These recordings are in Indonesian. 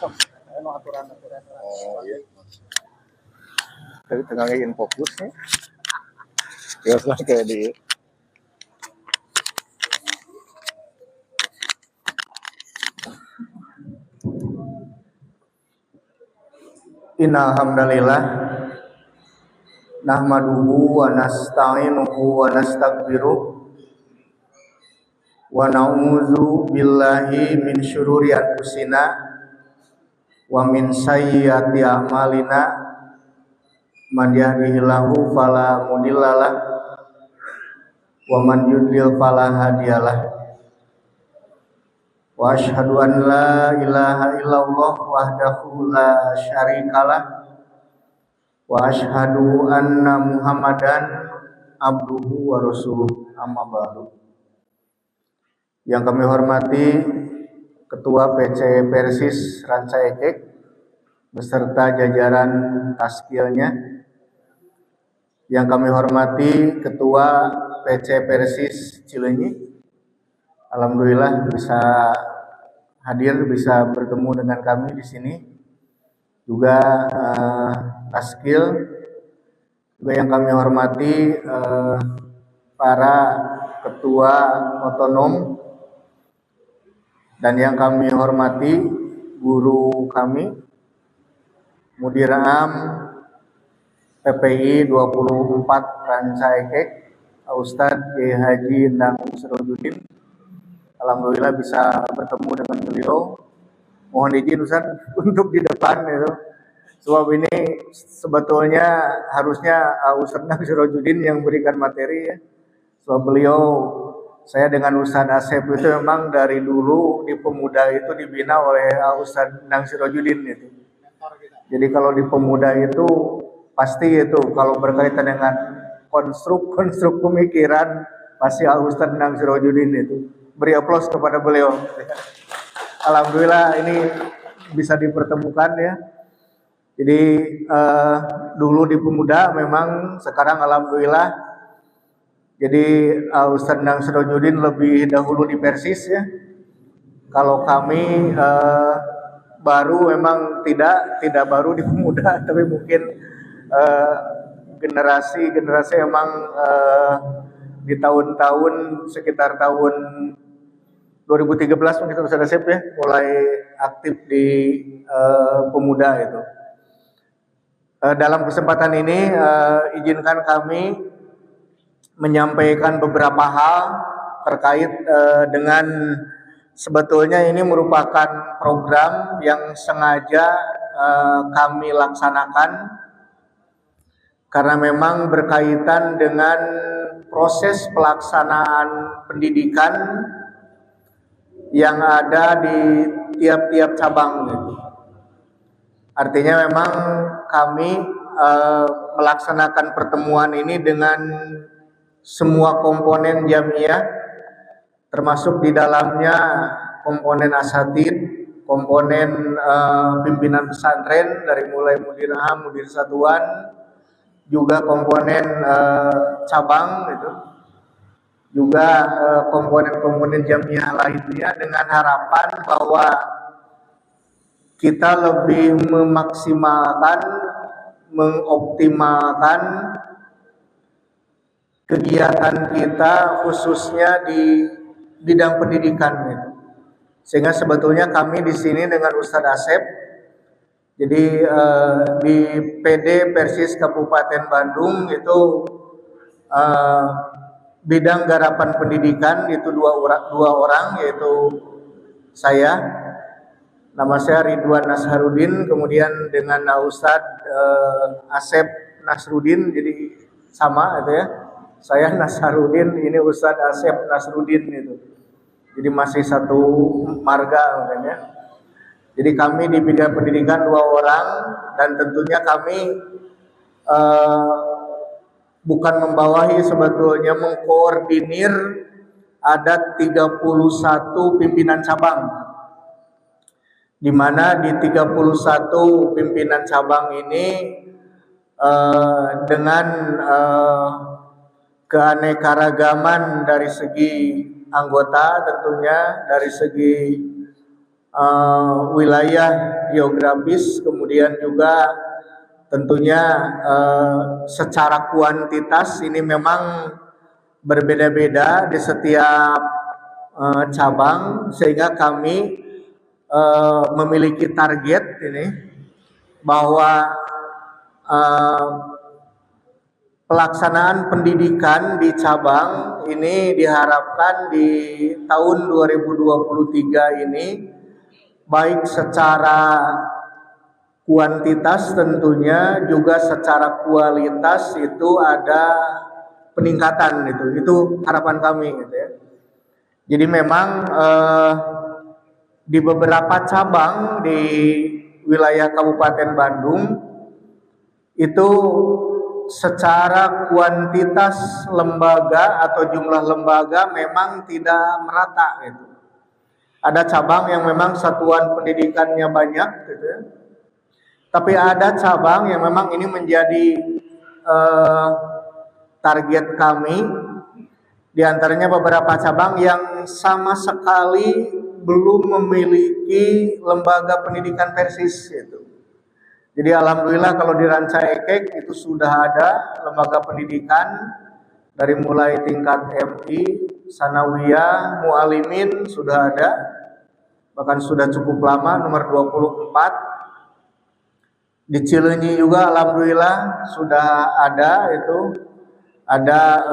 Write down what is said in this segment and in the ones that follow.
Oh iya. Tapi tengah ingin fokusnya. Ya lah kayak di. Innal hamdalillah nahmaduhu wa nasta'inuhu wa nastaghfiruh wa na'udzu billahi min syururi anfusina wa min sayyiati a'malina man yahdihillahu fala mudhillalah wa man yudlil fala hadiyalah wa asyhadu an la ilaha illallah wahdahu la syarikalah wa asyhadu anna Muhammadan abduhu wa rasuluh amma ba'du. Yang kami hormati Ketua PC Persis Ranca Ekek beserta jajaran taskilnya. Yang kami hormati Ketua PC Persis Cileunyi. Alhamdulillah bisa hadir, bisa bertemu dengan kami di sini. Juga taskil, juga yang kami hormati para ketua otonom, dan yang kami hormati guru kami, Mudir Am PPI 24 Ranca Ekek, Ustadz Kiai Haji Endang Sirojudin. Alhamdulillah bisa bertemu dengan beliau. Mohon izin Ustaz untuk di depan itu. Sebab ini sebetulnya harusnya Ustaz Endang Sirojudin yang berikan materi ya. Sebab beliau, saya dengan Ustaz Asep itu memang dari dulu di Pemuda itu dibina oleh Ustaz Endang Sirojudin itu. Jadi kalau di Pemuda itu pasti itu kalau berkaitan dengan konstruk pemikiran pasti Ustaz Endang Sirojudin itu. Beri aplaus kepada beliau. Alhamdulillah ini bisa dipertemukan ya. Jadi dulu di Pemuda memang, sekarang alhamdulillah. Jadi Ustaz Endang Sirojudin lebih dahulu di Persis ya. Kalau kami baru memang tidak baru di Pemuda, tapi mungkin generasi memang di tahun-tahun sekitar tahun 2013 mungkin Ustaz Asep ya mulai aktif di Pemuda itu. Dalam kesempatan ini izinkan kami menyampaikan beberapa hal terkait dengan sebetulnya ini merupakan program yang sengaja kami laksanakan karena memang berkaitan dengan proses pelaksanaan pendidikan yang ada di tiap-tiap cabang gitu. Artinya memang kami melaksanakan pertemuan ini dengan semua komponen jamiah, termasuk di dalamnya komponen asatid, komponen pimpinan pesantren dari mulai mudir am, mudir satuan, juga komponen cabang gitu, juga komponen-komponen jamiah lainnya, dengan harapan bahwa kita lebih memaksimalkan, mengoptimalkan kegiatan kita khususnya di bidang pendidikan gitu. Sehingga sebetulnya kami di sini dengan Ustadz Asep, jadi di PD Persis Kabupaten Bandung itu bidang garapan pendidikan itu dua orang yaitu saya, nama saya Ridwan Nasharudin, kemudian dengan Ustadz Asep Nasrudin, jadi sama itu ya. Saya Nasharudin, ini Ustadz Asep Nasrudin itu. Jadi masih satu marga makanya. Jadi kami di bidang pendidikan dua orang, dan tentunya kami bukan membawahi, sebetulnya mengkoordinir ada 31 pimpinan cabang, di mana di 31 pimpinan cabang ini dengan keanekaragaman dari segi anggota, tentunya dari segi wilayah geografis, kemudian juga tentunya secara kuantitas ini memang berbeda-beda di setiap cabang, sehingga kami memiliki target ini bahwa pelaksanaan pendidikan di cabang ini diharapkan di tahun 2023 ini baik secara kuantitas tentunya juga secara kualitas itu ada peningkatan, itu harapan kami gitu ya. Jadi memang di beberapa cabang di wilayah Kabupaten Bandung itu secara kuantitas lembaga atau jumlah lembaga memang tidak merata gitu. Ada cabang yang memang satuan pendidikannya banyak gitu ya. Tapi ada cabang yang memang ini menjadi target kami. Di antaranya beberapa cabang yang sama sekali belum memiliki lembaga pendidikan persis itu. Jadi alhamdulillah kalau di Ranca Ekek itu sudah ada lembaga pendidikan dari mulai tingkat MI, Sanawiyah, Mualimin sudah ada, bahkan sudah cukup lama, nomor 24. Di Cileunyi juga alhamdulillah sudah ada itu. Ada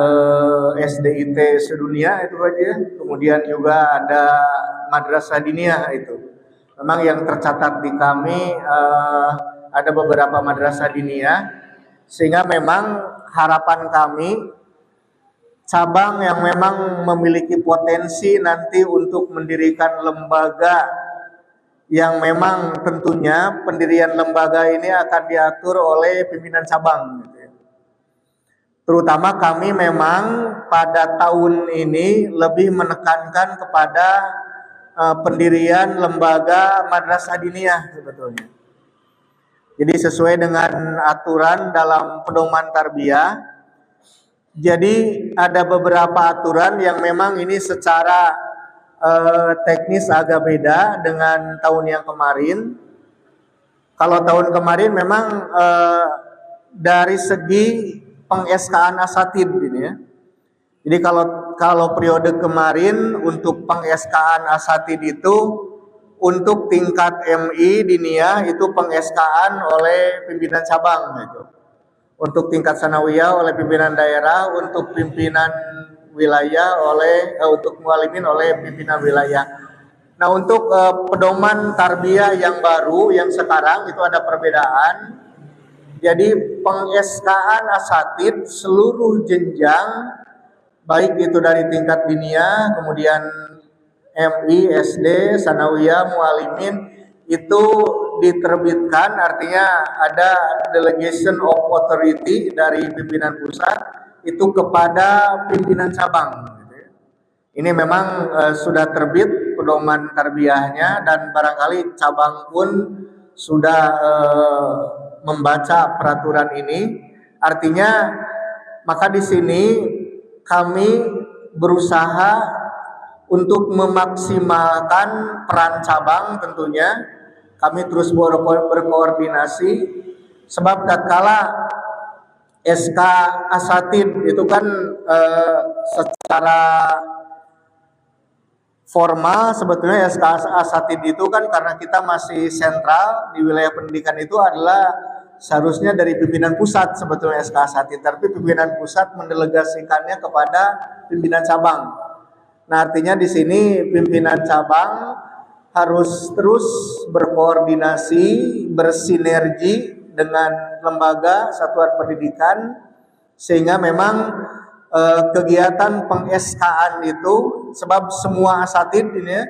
SDIT sedunia itu aja, kemudian juga ada Madrasah Diniyah itu. Memang yang tercatat di kami ada beberapa Madrasah Diniyah, sehingga memang harapan kami cabang yang memang memiliki potensi nanti untuk mendirikan lembaga yang memang tentunya pendirian lembaga ini akan diatur oleh pimpinan cabang gitu. Terutama kami memang pada tahun ini lebih menekankan kepada pendirian lembaga Madrasah Diniyah sebetulnya. Jadi sesuai dengan aturan dalam pedoman tarbiyah. Jadi ada beberapa aturan yang memang ini secara teknis agak beda dengan tahun yang kemarin. Kalau tahun kemarin memang dari segi peng-SK-an asatid ini ya. Jadi kalau periode kemarin untuk peng-SK-an asatid itu untuk tingkat MI Diniyah itu peng-SK-an oleh pimpinan cabang gitu. Untuk tingkat sanawiyah oleh pimpinan daerah, untuk pimpinan wilayah untuk mualimin oleh pimpinan wilayah. Nah, untuk pedoman tarbiyah yang baru yang sekarang itu ada perbedaan. Jadi peng-SK-an asatid seluruh jenjang, baik itu dari tingkat diniyah, kemudian MI, SD, sanawiyah, mualimin, itu diterbitkan, artinya ada delegation of authority dari pimpinan pusat itu kepada pimpinan cabang. Ini memang sudah terbit pedoman tarbiyahnya, dan barangkali cabang pun sudah membaca peraturan ini. Artinya maka di sini kami berusaha untuk memaksimalkan peran cabang tentunya. Kami terus berkoordinasi, sebab tatkala SK asatid itu kan secara formal sebetulnya SK asatid itu kan karena kita masih sentral di wilayah pendidikan itu adalah seharusnya dari pimpinan pusat sebetulnya SK asatid, tapi pimpinan pusat mendelegasikannya kepada pimpinan cabang. Nah, artinya di sini pimpinan cabang harus terus berkoordinasi, bersinergi dengan lembaga satuan pendidikan, sehingga memang kegiatan peng-SK-an itu, sebab semua asatid ini ya,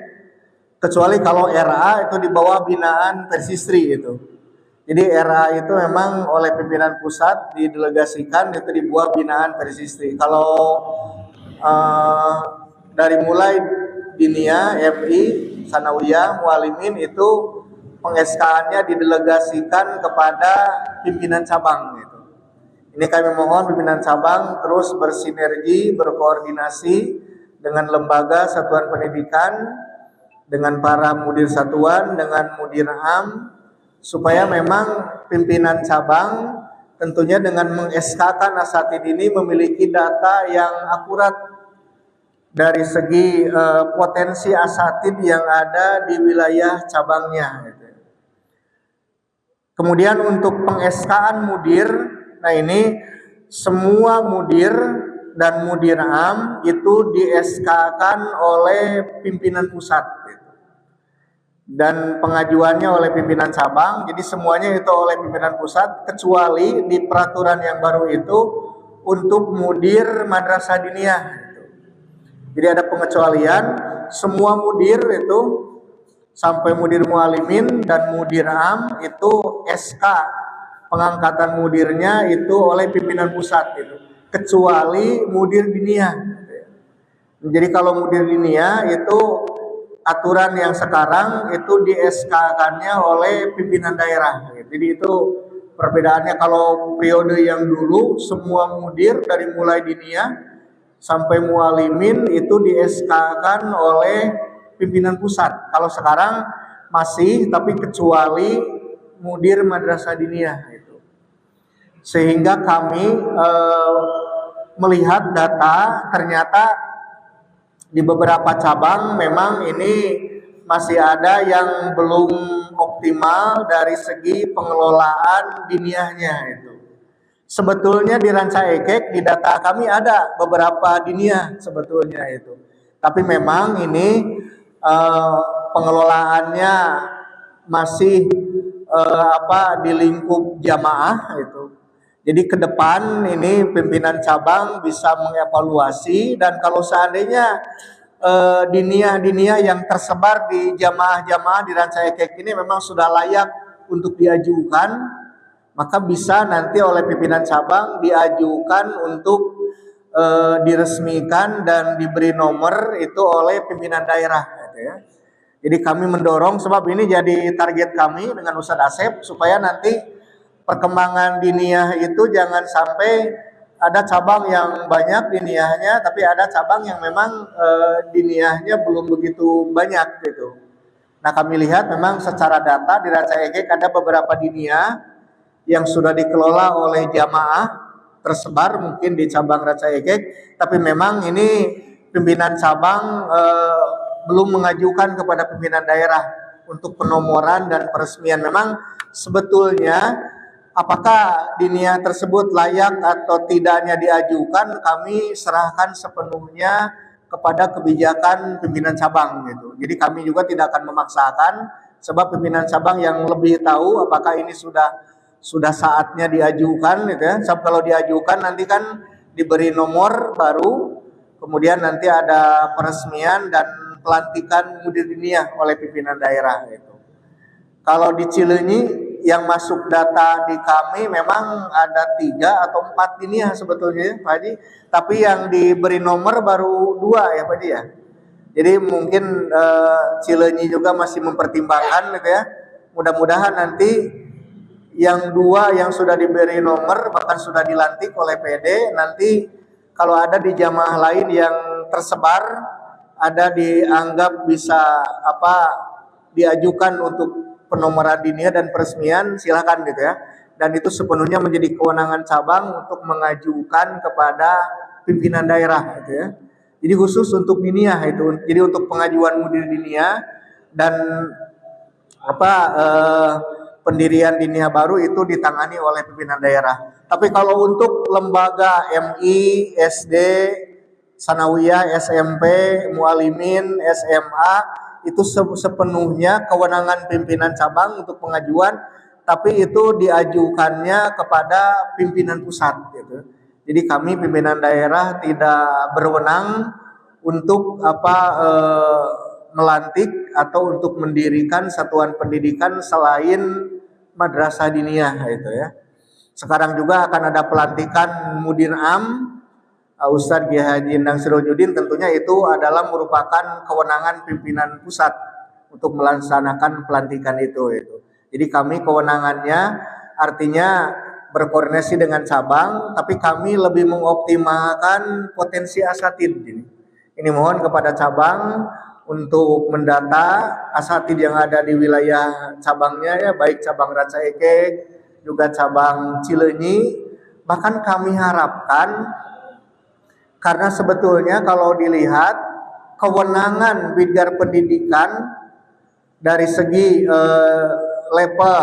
kecuali kalau RA itu di bawah binaan Persistri itu. Jadi RA itu memang oleh pimpinan pusat didelegasikan itu di bawah binaan Persistri. Kalau dari mulai diniyah, MI, sanawiyah, mualimin itu peng-SK-annya didelegasikan kepada pimpinan cabang gitu. Ini kami mohon pimpinan cabang terus bersinergi, berkoordinasi dengan lembaga satuan pendidikan, dengan para mudir satuan, dengan mudir am, supaya memang pimpinan cabang tentunya dengan meng-SK-kan asatid ini memiliki data yang akurat dari segi potensi asatid yang ada di wilayah cabangnya. Kemudian untuk peng-SK-an mudir, nah ini semua mudir dan mudir am itu di-SK-kan oleh pimpinan pusat dan pengajuannya oleh pimpinan cabang. Jadi semuanya itu oleh pimpinan pusat, kecuali di peraturan yang baru itu untuk mudir madrasah diniyah. Jadi ada pengecualian, semua mudir itu sampai mudir mualimin dan mudir am itu SK pengangkatan mudirnya itu oleh pimpinan pusat itu, kecuali mudir diniyah. Jadi kalau mudir diniyah itu aturan yang sekarang itu di SK-kannya oleh pimpinan daerah. Jadi itu perbedaannya. Kalau periode yang dulu semua mudir dari mulai diniyah sampai mualimin itu di SK-kan oleh pimpinan pusat. Kalau sekarang masih, tapi kecuali mudir madrasah diniyah itu. Sehingga kami melihat data, ternyata di beberapa cabang memang ini masih ada yang belum optimal dari segi pengelolaan diniyahnya itu. Sebetulnya di Ranca Ekek di data kami ada beberapa diniyah sebetulnya itu, tapi memang ini pengelolaannya masih di lingkup jamaah itu. Jadi ke depan ini pimpinan cabang bisa mengevaluasi, dan kalau seandainya diniyah-diniyah yang tersebar di jamaah-jamaah di Ranca Ekek ini memang sudah layak untuk diajukan, maka bisa nanti oleh pimpinan cabang diajukan untuk diresmikan dan diberi nomor itu oleh pimpinan daerah gitu ya. Jadi kami mendorong, sebab ini jadi target kami dengan Ustadz Asep, supaya nanti perkembangan diniyah itu jangan sampai ada cabang yang banyak diniyahnya, tapi ada cabang yang memang diniyahnya belum begitu banyak gitu. Nah kami lihat memang secara data di Ranca Ekek ada beberapa diniyah yang sudah dikelola oleh jamaah tersebar mungkin di cabang Ranca Ekek, tapi memang ini pimpinan cabang belum mengajukan kepada pimpinan daerah untuk penomoran dan peresmian. Memang sebetulnya apakah diniyah tersebut layak atau tidaknya diajukan, kami serahkan sepenuhnya kepada kebijakan pimpinan cabang gitu. Jadi kami juga tidak akan memaksakan, sebab pimpinan cabang yang lebih tahu apakah ini sudah saatnya diajukan gitu ya. Sebab kalau diajukan nanti kan diberi nomor baru, kemudian nanti ada peresmian dan pelantikan mudir diniyah oleh pimpinan daerah gitu. Kalau di Cileunyi yang masuk data di kami memang ada 3 atau 4 diniyah sebetulnya Pak Haji, tapi yang diberi nomor baru 2 ya Pak Haji ya. Jadi mungkin Cileunyi juga masih mempertimbangkan gitu ya. Mudah-mudahan nanti yang 2 yang sudah diberi nomor bahkan sudah dilantik oleh PD, nanti kalau ada di jamaah lain yang tersebar, ada dianggap bisa diajukan untuk penomoran diniyah dan peresmian, silakan gitu ya. Dan itu sepenuhnya menjadi kewenangan cabang untuk mengajukan kepada pimpinan daerah gitu ya. Jadi khusus untuk diniyah itu, jadi untuk pengajuan mudir diniyah dan pendirian diniyah baru itu ditangani oleh pimpinan daerah. Tapi kalau untuk lembaga MI, SD, Sanawiyah, SMP, Mualimin, SMA itu sepenuhnya kewenangan pimpinan cabang untuk pengajuan, tapi itu diajukannya kepada pimpinan pusat gitu. Jadi kami pimpinan daerah tidak berwenang untuk melantik atau untuk mendirikan satuan pendidikan selain madrasah diniyah itu ya. Sekarang juga akan ada pelantikan mudir am Ustadz Kiai Haji Endang Sirojudin, tentunya itu adalah merupakan kewenangan pimpinan pusat untuk melaksanakan pelantikan itu. Jadi kami kewenangannya artinya berkoordinasi dengan cabang, tapi kami lebih mengoptimalkan potensi asatid. Ini mohon kepada cabang untuk mendata asatid yang ada di wilayah cabangnya ya, baik cabang Ranca Ekek juga cabang Cileunyi. Bahkan kami harapkan, karena sebetulnya kalau dilihat kewenangan bidang pendidikan dari segi level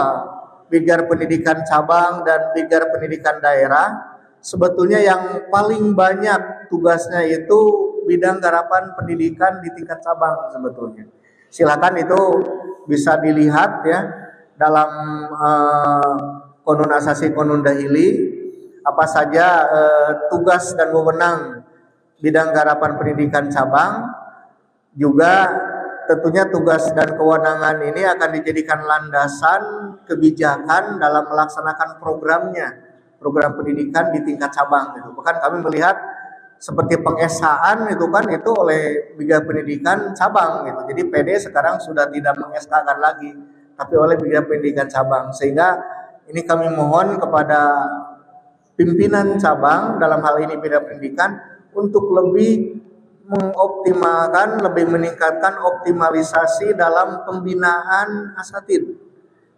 bidang pendidikan cabang dan bidang pendidikan daerah, sebetulnya yang paling banyak tugasnya itu bidang garapan pendidikan di tingkat cabang sebetulnya. Silakan itu bisa dilihat ya dalam Konun Asasi Konun Dahili apa saja tugas dan wewenang bidang garapan pendidikan cabang. Juga tentunya tugas dan kewenangan ini akan dijadikan landasan kebijakan dalam melaksanakan programnya, program pendidikan di tingkat cabang gitu. Bahkan kami melihat seperti pengesaan itu kan itu oleh bidang pendidikan cabang gitu. Jadi PD sekarang sudah tidak mengesakan lagi, tapi oleh bidang pendidikan cabang. Sehingga ini kami mohon kepada pimpinan cabang dalam hal ini bidang pendidikan untuk lebih mengoptimalkan, lebih meningkatkan optimalisasi dalam pembinaan asatid.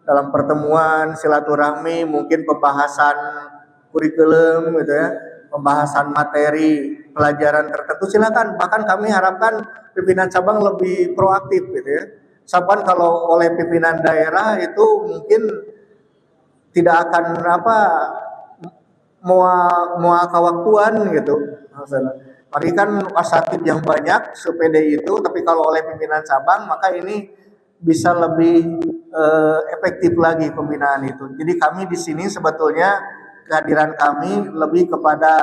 Dalam pertemuan silaturahmi, mungkin pembahasan kurikulum gitu ya, pembahasan materi pelajaran tertentu, silakan. Bahkan kami harapkan pimpinan cabang lebih proaktif gitu ya. Sabkan kalau oleh pimpinan daerah itu mungkin tidak akan mua kewaktuan gitu. Mari kan asatid yang banyak sepede itu, tapi kalau oleh pimpinan cabang maka ini bisa lebih efektif lagi pembinaan itu. Jadi kami di sini sebetulnya kehadiran kami lebih kepada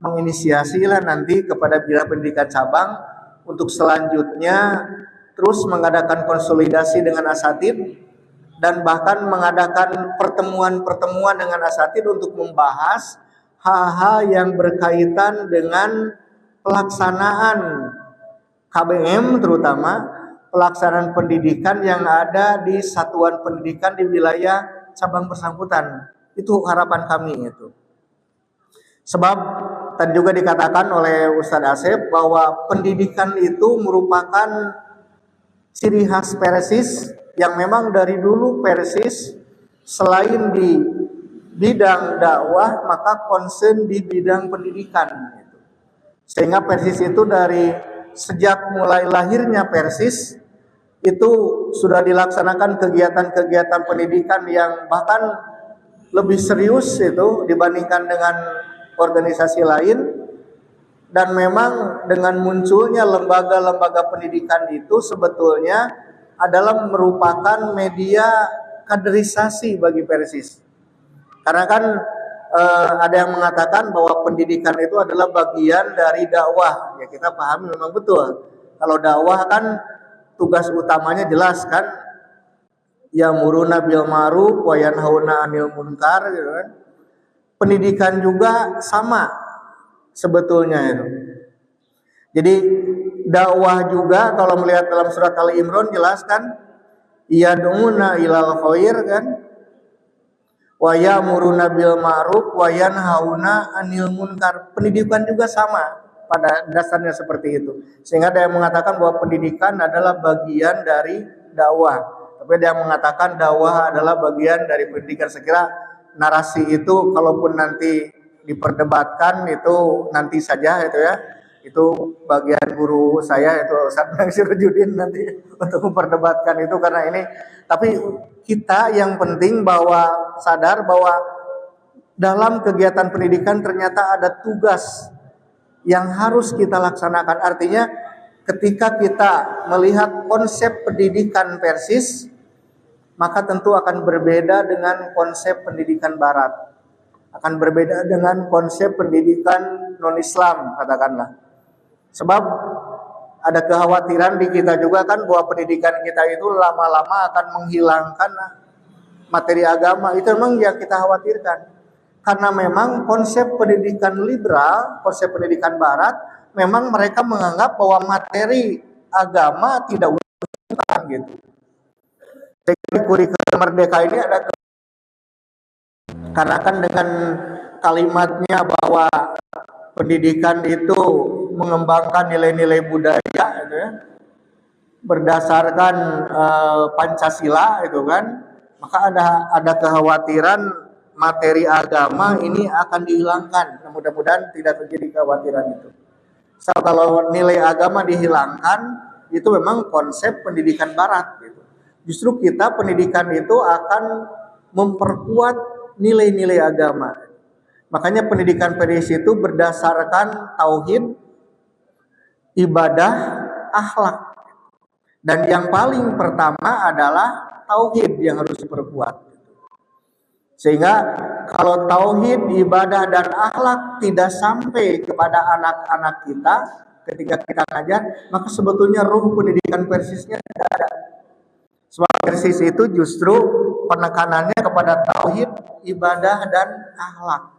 menginisiasi lah nanti kepada bidang pendidikan cabang untuk selanjutnya terus mengadakan konsolidasi dengan asatid dan bahkan mengadakan pertemuan-pertemuan dengan asatid untuk membahas hal-hal yang berkaitan dengan pelaksanaan KBM, terutama pelaksanaan pendidikan yang ada di satuan pendidikan di wilayah cabang bersangkutan. Itu harapan kami itu. Sebab tadi juga dikatakan oleh Ustadz Asep bahwa pendidikan itu merupakan ciri khas Persis yang memang dari dulu Persis selain di bidang dakwah maka concern di bidang pendidikan. Sehingga Persis itu dari sejak mulai lahirnya Persis itu sudah dilaksanakan kegiatan-kegiatan pendidikan yang bahkan lebih serius itu dibandingkan dengan organisasi lain. Dan memang dengan munculnya lembaga-lembaga pendidikan itu sebetulnya adalah merupakan media kaderisasi bagi Persis. Karena kan ada yang mengatakan bahwa pendidikan itu adalah bagian dari dakwah. Ya kita pahami memang betul. Kalau dakwah kan tugas utamanya jelas kan, ya'muruna bil ma'ruf wa yanhauna 'anil munkar gitu kan. Pendidikan juga sama sebetulnya itu. Jadi dakwah juga kalau melihat dalam surat Ali Imran jelas kan, yad'una ilal khair kan, wa ya'muruna bil ma'ruf wa yanhauna 'anil munkar. Pendidikan juga sama pada dasarnya seperti itu. Sehingga ada yang mengatakan bahwa pendidikan adalah bagian dari dakwah. Tapi ada yang mengatakan dakwah adalah bagian dari pendidikan. Sekira narasi itu kalaupun nanti diperdebatkan itu nanti saja itu ya. Itu bagian guru saya itu Ustaz Nangsirudin nanti untuk memperdebatkan itu karena ini. Tapi kita yang penting bahwa sadar bahwa dalam kegiatan pendidikan ternyata ada tugas yang harus kita laksanakan. Artinya ketika kita melihat konsep pendidikan Persis, maka tentu akan berbeda dengan konsep pendidikan Barat, akan berbeda dengan konsep pendidikan non-Islam katakanlah. Sebab ada kekhawatiran di kita juga kan bahwa pendidikan kita itu lama-lama akan menghilangkan materi agama. Itu memang yang kita khawatirkan. Karena memang konsep pendidikan liberal, konsep pendidikan Barat, memang mereka menganggap bahwa materi agama tidak utama gitu. Jadi kurikulum Merdeka ini ada karena kan dengan kalimatnya bahwa pendidikan itu mengembangkan nilai-nilai budaya gitu ya. berdasarkan Pancasila itu kan, maka ada kekhawatiran materi agama ini akan dihilangkan. Nah, mudah-mudahan tidak terjadi kekhawatiran itu. So, kalau nilai agama dihilangkan, itu memang konsep pendidikan barat gitu. Justru kita pendidikan itu akan memperkuat nilai-nilai agama. Makanya pendidikan PDS itu berdasarkan tauhid, ibadah, akhlak. Dan yang paling pertama adalah tauhid yang harus diperkuat. Sehingga kalau tauhid, ibadah, dan akhlak tidak sampai kepada anak-anak kita ketika kita ngajar, maka sebetulnya ruh pendidikan Persisnya tidak ada. Sebab Persis itu justru penekanannya kepada tauhid, ibadah, dan akhlak.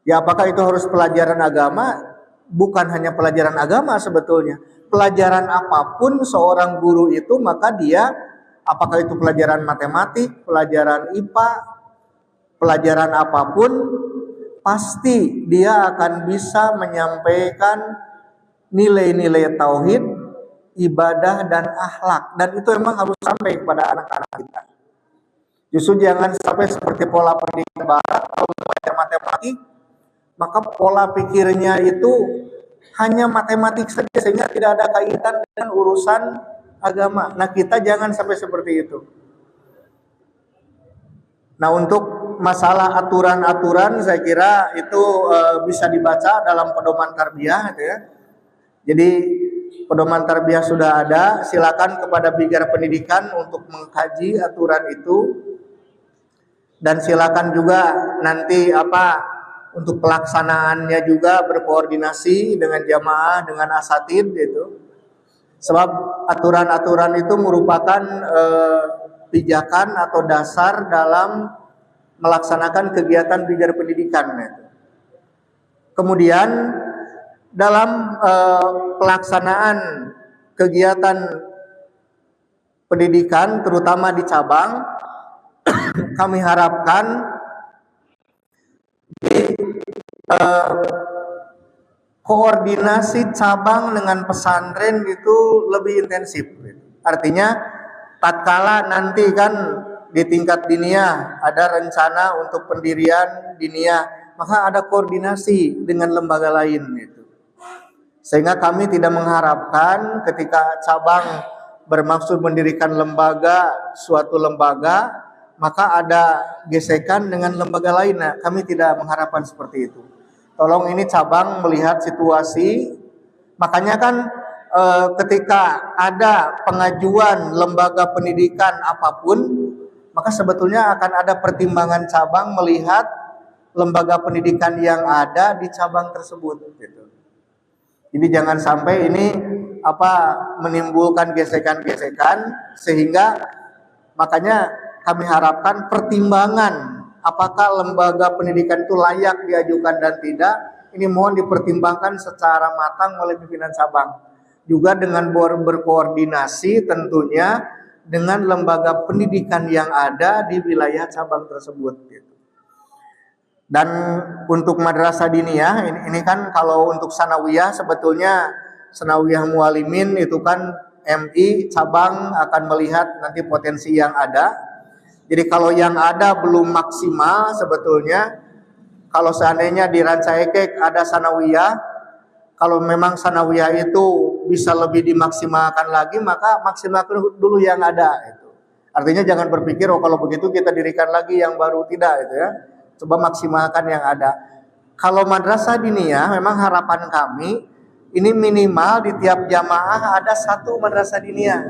Ya, apakah itu harus pelajaran agama? Bukan hanya pelajaran agama sebetulnya. Pelajaran apapun seorang guru itu, maka dia, apakah itu pelajaran matematik, pelajaran IPA, pelajaran apapun, pasti dia akan bisa menyampaikan nilai-nilai tauhid, ibadah, dan akhlak. Dan itu memang harus sampai kepada anak-anak kita. Justru jangan sampai seperti pola pendidikan barat, kalau belajar matematik, maka pola pikirnya itu hanya matematik saja, sehingga tidak ada kaitan dengan urusan agama. Nah, kita jangan sampai seperti itu. Nah, untuk masalah aturan-aturan, saya kira itu bisa dibaca dalam pedoman tarbiyah, gitu ya. Jadi pedoman tarbiyah sudah ada, silakan kepada Bigar Pendidikan untuk mengkaji aturan itu, dan silakan juga nanti untuk pelaksanaannya juga berkoordinasi dengan jamaah, dengan asatid gitu. Sebab aturan-aturan itu merupakan pijakan atau dasar dalam melaksanakan kegiatan Bigar Pendidikan. Kemudian dalam pelaksanaan kegiatan pendidikan, terutama di cabang, kami harapkan koordinasi cabang dengan pesantren itu lebih intensif. Artinya tatkala nanti kan di tingkat diniyah ada rencana untuk pendirian diniyah, maka ada koordinasi dengan lembaga lain gitu. Sehingga kami tidak mengharapkan ketika cabang bermaksud mendirikan suatu lembaga, maka ada gesekan dengan lembaga lain. Nah, kami tidak mengharapkan seperti itu. Tolong ini cabang melihat situasi. Makanya kan ketika ada pengajuan lembaga pendidikan apapun, maka sebetulnya akan ada pertimbangan cabang melihat lembaga pendidikan yang ada di cabang tersebut gitu. Jadi jangan sampai ini menimbulkan gesekan-gesekan, sehingga makanya kami harapkan pertimbangan apakah lembaga pendidikan itu layak diajukan dan tidak, ini mohon dipertimbangkan secara matang oleh pimpinan cabang. Juga dengan berkoordinasi tentunya dengan lembaga pendidikan yang ada di wilayah cabang tersebut gitu. Dan untuk madrasah diniyah ini kan kalau untuk sanawiyah, sebetulnya sanawiyah mualimin itu kan MI cabang akan melihat nanti potensi yang ada. Jadi kalau yang ada belum maksimal, sebetulnya kalau seandainya di Rancaikek ada sanawiyah, kalau memang sanawiyah itu bisa lebih dimaksimalkan lagi, maka maksimalkan dulu yang ada itu. Artinya jangan berpikir kalau begitu kita dirikan lagi yang baru, tidak itu ya. Coba maksimalkan yang ada. Kalau madrasah diniyah, memang harapan kami ini minimal di tiap jamaah ada satu madrasah diniyah.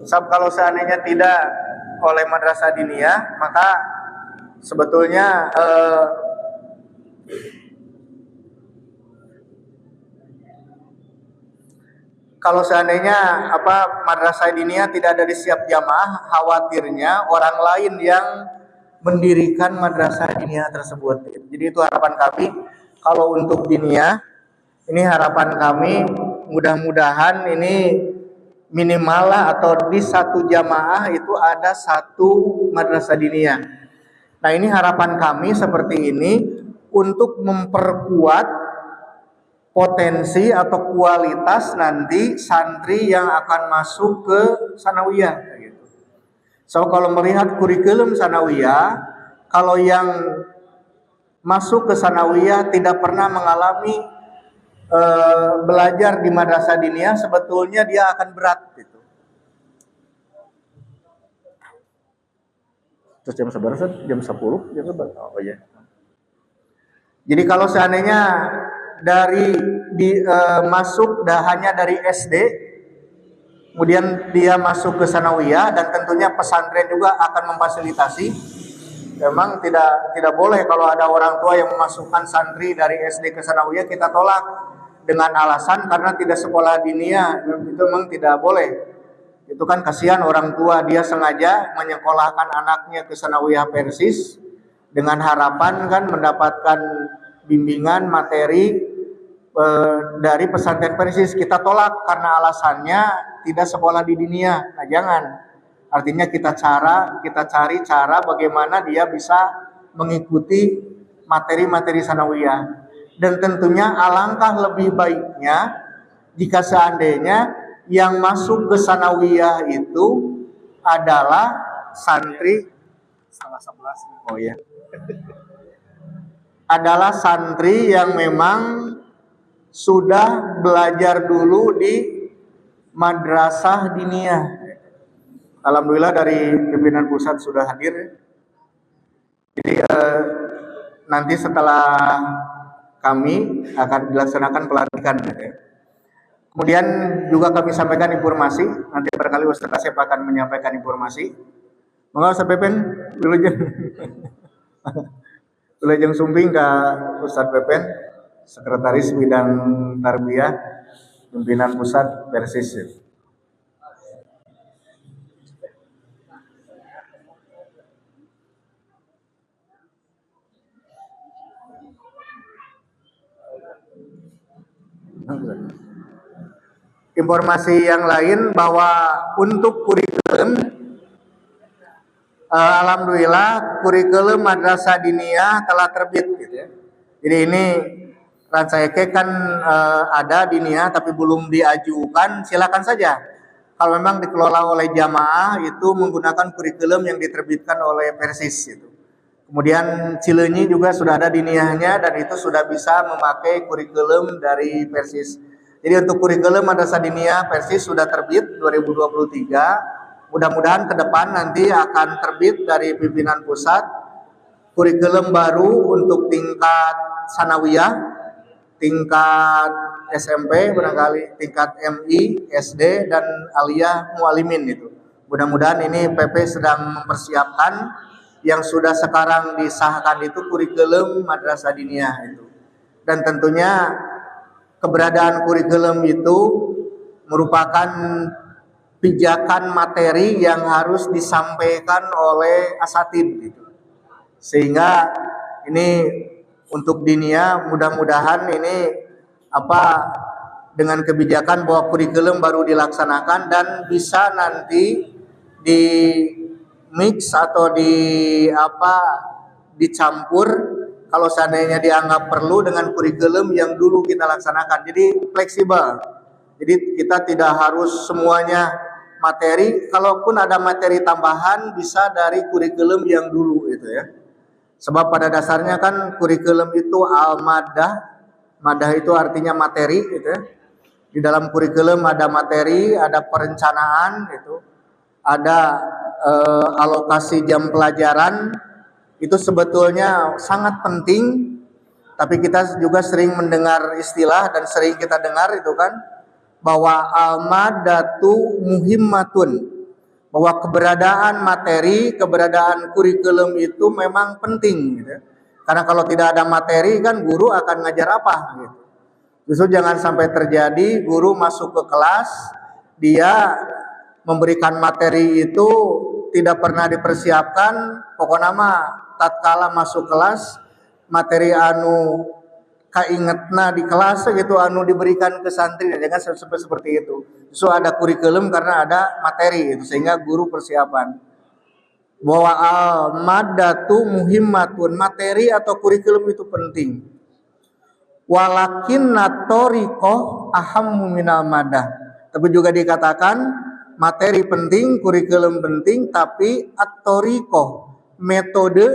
Sebab kalau seandainya tidak oleh madrasah diniyah, maka sebetulnya kalau seandainya madrasah diniyah tidak ada di setiap jamaah, khawatirnya orang lain yang mendirikan madrasah diniyah tersebut. Jadi itu harapan kami. Kalau untuk diniyah, ini harapan kami mudah-mudahan ini minimal lah, atau di satu jamaah itu ada satu madrasah diniyah. Nah, ini harapan kami seperti ini untuk memperkuat potensi atau kualitas nanti santri yang akan masuk ke sanawiyah gitu. So kalau melihat kurikulum sanawiyah, kalau yang masuk ke sanawiyah tidak pernah mengalami belajar di madrasah diniyah, sebetulnya dia akan berat gitu. Terus jam seberapa? Jam 10? Jam seberapa? Oh iya. Jadi kalau seandainya masuk hanya dari SD, kemudian dia masuk ke sanawiyah, dan tentunya pesantren juga akan memfasilitasi. Memang tidak boleh kalau ada orang tua yang memasukkan santri dari SD ke sanawiyah kita tolak dengan alasan karena tidak sekolah diniyah. Itu memang tidak boleh. Itu kan kasihan orang tua, dia sengaja menyekolahkan anaknya ke sanawiyah Persis dengan harapan kan mendapatkan bimbingan materi dari pesantren Persis. Kita tolak karena alasannya tidak sekolah di diniyah. Nah, jangan. Artinya kita cari cara bagaimana dia bisa mengikuti materi-materi sanawiyah. Dan tentunya alangkah lebih baiknya jika seandainya yang masuk ke sanawiyah itu adalah santri salah 11. Oh iya. Adalah santri yang memang sudah belajar dulu di madrasah diniyah. Alhamdulillah dari pimpinan pusat sudah hadir. Jadi nanti setelah kami akan dilaksanakan pelantikan. Kemudian juga kami sampaikan informasi. Nanti barangkali Ustaz Asep akan menyampaikan informasi. Monggo Ustaz Pepen, wilujeng sumping ke Ustaz Pepen, Sekretaris Bidang Tarbiyah, Pimpinan Pusat Persis. Informasi yang lain bahwa untuk kurikulum, alhamdulillah kurikulum madrasah diniyah telah terbit gitu ya. Jadi ini Rancaike kan ada diniyah tapi belum diajukan, silakan saja. Kalau memang dikelola oleh jamaah itu menggunakan kurikulum yang diterbitkan oleh Persis gitu. Kemudian Cileunyi juga sudah ada diniyahnya dan itu sudah bisa memakai kurikulum dari Persis. Jadi untuk kurikulum madrasah diniyah Persis sudah terbit 2023. Mudah-mudahan ke depan nanti akan terbit dari pimpinan pusat kurikulum baru untuk tingkat sanawiyah, tingkat SMP barangkali, tingkat MI, SD dan aliyah mualimin itu. Mudah-mudahan ini PP sedang mempersiapkan yang sudah sekarang disahkan itu kurikulum madrasah diniyah itu. Dan tentunya keberadaan kurikulum itu merupakan pijakan materi yang harus disampaikan oleh asatid gitu. Sehingga ini untuk diniyah mudah-mudahan ini dengan kebijakan bahwa kurikulum baru dilaksanakan dan bisa nanti di mix atau dicampur kalau seandainya dianggap perlu dengan kurikulum yang dulu kita laksanakan. Jadi fleksibel. Jadi kita tidak harus semuanya materi, kalaupun ada materi tambahan bisa dari kurikulum yang dulu itu ya. Sebab pada dasarnya kan kurikulum itu al-madah. Madah itu artinya materi gitu ya. Di dalam kurikulum ada materi, ada perencanaan itu, ada alokasi jam pelajaran. Itu sebetulnya sangat penting, tapi kita juga sering mendengar istilah dan sering kita dengar itu kan bahwa al-madatu muhimmatun, bahwa keberadaan materi, keberadaan kurikulum itu memang penting gitu. Karena kalau tidak ada materi kan guru akan ngajar apa gitu. Justru jangan sampai terjadi guru masuk ke kelas dia memberikan materi itu tidak pernah dipersiapkan, pokoknya mah tatkala masuk kelas materi anu kaingetna di kelas gitu anu diberikan ke santri, jangan seperti itu. So ada kurikulum karena ada materi itu, sehingga guru persiapan bahwa al-madatu muhimmatun, materi atau kurikulum itu penting. Walakinna thoriqah ahammu minal madah. Tapi juga dikatakan materi penting, kurikulum penting, tapi at-thoriqah, metode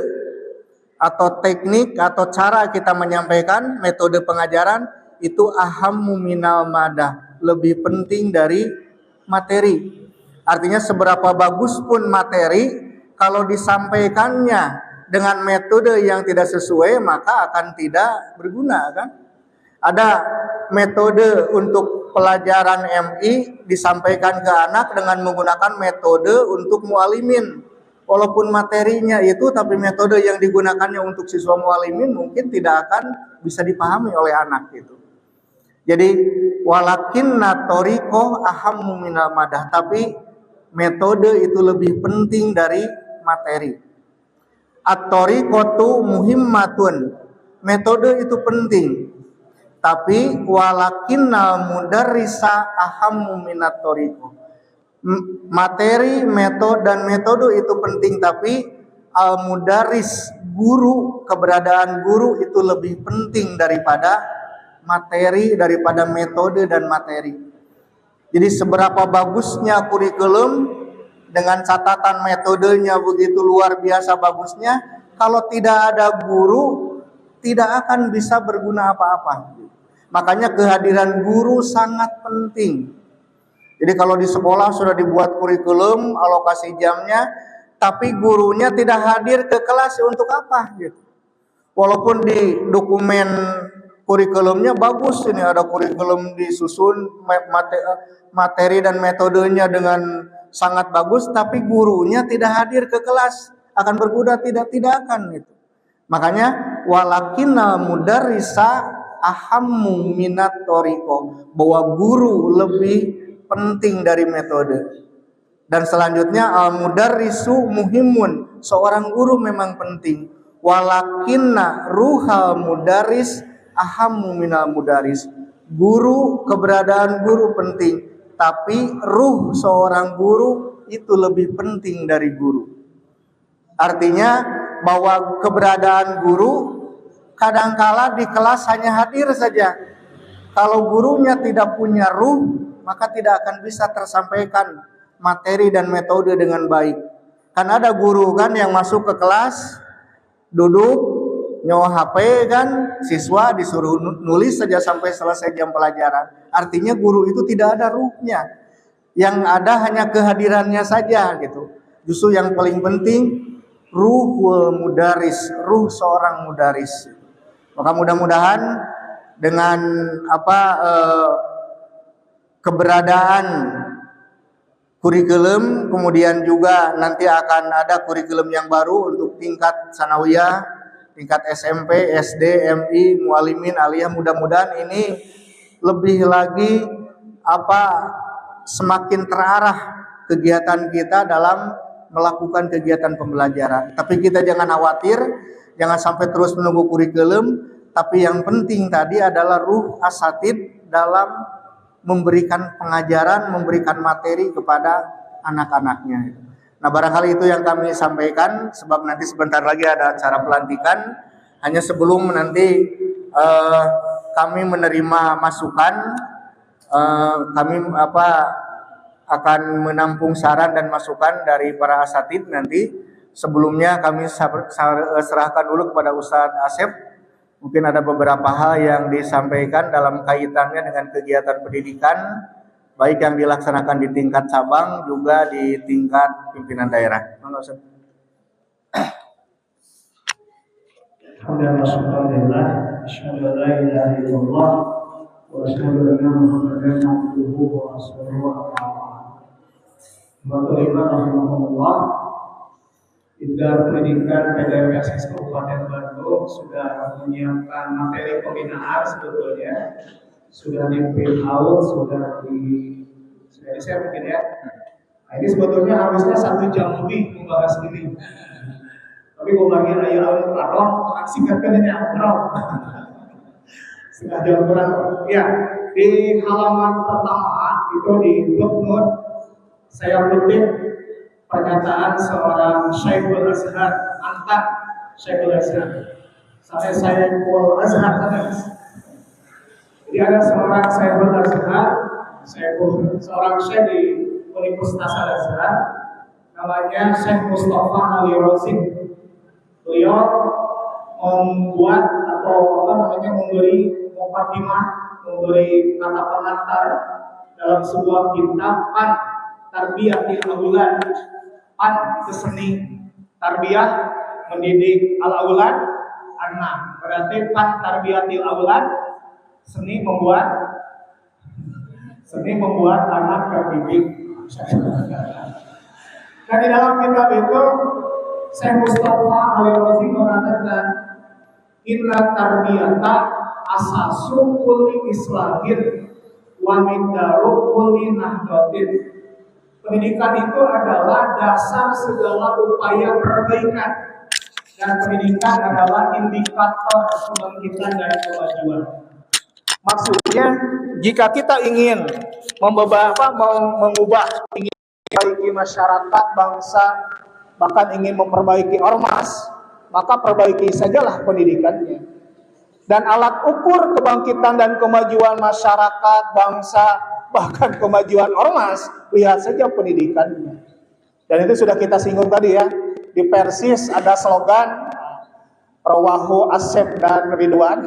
atau teknik atau cara kita menyampaikan, metode pengajaran itu ahammu minal madah, lebih penting dari materi. Artinya seberapa bagus pun materi, kalau disampaikannya dengan metode yang tidak sesuai maka akan tidak berguna, kan? Ada metode untuk pelajaran MI disampaikan ke anak dengan menggunakan metode untuk mualimin. Walaupun materinya itu, tapi metode yang digunakannya untuk siswa mualimin mungkin tidak akan bisa dipahami oleh anak itu. Jadi walakinna thoriqah ahammu minal madah, tapi metode itu lebih penting dari materi. At-thoriqatu muhimmatun, metode itu penting, tapi walakinnal mudarrisa ahammu minat thoriqah. Materi, metode dan metode itu penting, tapi al-mudarris, guru, keberadaan guru itu lebih penting daripada materi, daripada metode dan materi. Jadi seberapa bagusnya kurikulum dengan catatan metodenya begitu luar biasa bagusnya, kalau tidak ada guru tidak akan bisa berguna apa-apa. Makanya kehadiran guru sangat penting. Jadi kalau di sekolah sudah dibuat kurikulum, alokasi jamnya, tapi gurunya tidak hadir ke kelas, untuk apa gitu. Walaupun di dokumen kurikulumnya bagus, ini ada kurikulum disusun, materi dan metodenya dengan sangat bagus, tapi gurunya tidak hadir ke kelas, akan berguna? Tidak akan gitu. Makanya walakinnal mudarrisa ahammu minat thoriqah, bahwa guru lebih penting dari metode. Dan selanjutnya al-mudarrisu muhimun, seorang guru memang penting. Walakinna ruhal mudarris ahammu minal mudarris, guru, keberadaan guru penting, tapi ruh seorang guru itu lebih penting dari guru. Artinya bahwa keberadaan guru kadangkala di kelas hanya hadir saja. Kalau gurunya tidak punya ruh, maka tidak akan bisa tersampaikan materi dan metode dengan baik. Kan ada guru kan yang masuk ke kelas, duduk, nyawa HP kan, siswa disuruh nulis saja sampai selesai jam pelajaran. Artinya guru itu tidak ada ruhnya. Yang ada hanya kehadirannya saja gitu. Justru yang paling penting ruhul mudaris, ruh seorang mudaris. Maka mudah-mudahan dengan keberadaan kurikulum, kemudian juga nanti akan ada kurikulum yang baru untuk tingkat sanawiyah, tingkat SMP, SD, MI, mualimin, aliyah. Mudah-mudahan ini lebih lagi semakin terarah kegiatan kita dalam melakukan kegiatan pembelajaran. Tapi kita jangan khawatir, jangan sampai terus menunggu kurikulum, tapi yang penting tadi adalah ruh asatid dalam memberikan pengajaran, memberikan materi kepada anak-anaknya. Nah, barangkali itu yang kami sampaikan, sebab nanti sebentar lagi ada acara pelantikan. Hanya sebelum nanti kami menerima masukan, kami akan menampung saran dan masukan dari para asatid nanti. Sebelumnya kami serahkan dulu kepada Ustadz Asep. Mungkin ada beberapa hal yang disampaikan dalam kaitannya dengan kegiatan pendidikan, baik yang dilaksanakan di tingkat cabang juga di tingkat pimpinan daerah. Alhamdulillah, asyhadu an la ilaha illallah wa asyhadu anna Muhammadan abduhu wa rasuluhu. Bapak Ibu rahimahullah, Dinas Pendidikan PDMSS Kabupaten Bandung sudah menyiapkan materi pembinaan, sebetulnya sudah di print out, sudah share mungkin ya. Nah, ini sebetulnya harusnya 1 jam lebih membahas ini. Tapi gue bagian ayah Al-Qur'an, singkatkan ini Al-Qur'an. Setengah jam kurang. Ya, di halaman pertama itu di footnote saya kutip pernyataan seorang Syekhul Azhar, Syekhul Azhar. Sampai Syekhul Azhar terus. Jadi ada seorang Syekhul Azhar, seorang syekh di Universitas Al Azhar, namanya Syekh Mustafa Ali Rozin. Beliau membuat atau memberi mukadimah, memberi kata pengantar dalam sebuah kitab Pan Tarbiyatil Aulad. Pan itu seni tarbiyah, mendidik al-aulad, anak. Berarti Pan Tarbiyatil Aulad, seni membuat anak terdidik. Dan di dalam kitab itu Syekh Mustafa Ali Rozin mengatakan, inna tarbiyata asasu kulli islahin wa migdaru kulli nahdatin. Pendidikan itu adalah dasar segala upaya perbaikan, dan pendidikan adalah indikator kebangkitan dan kemajuan. Maksudnya, jika kita ingin mengubah, ingin memperbaiki masyarakat, bangsa, bahkan ingin memperbaiki ormas, maka perbaiki sajalah pendidikannya. Dan alat ukur kebangkitan dan kemajuan masyarakat, bangsa, bahkan kemajuan ormas, lihat saja pendidikannya. Dan itu sudah kita singgung tadi ya. Di Persis ada slogan Rawahu Asep dan Ridwan,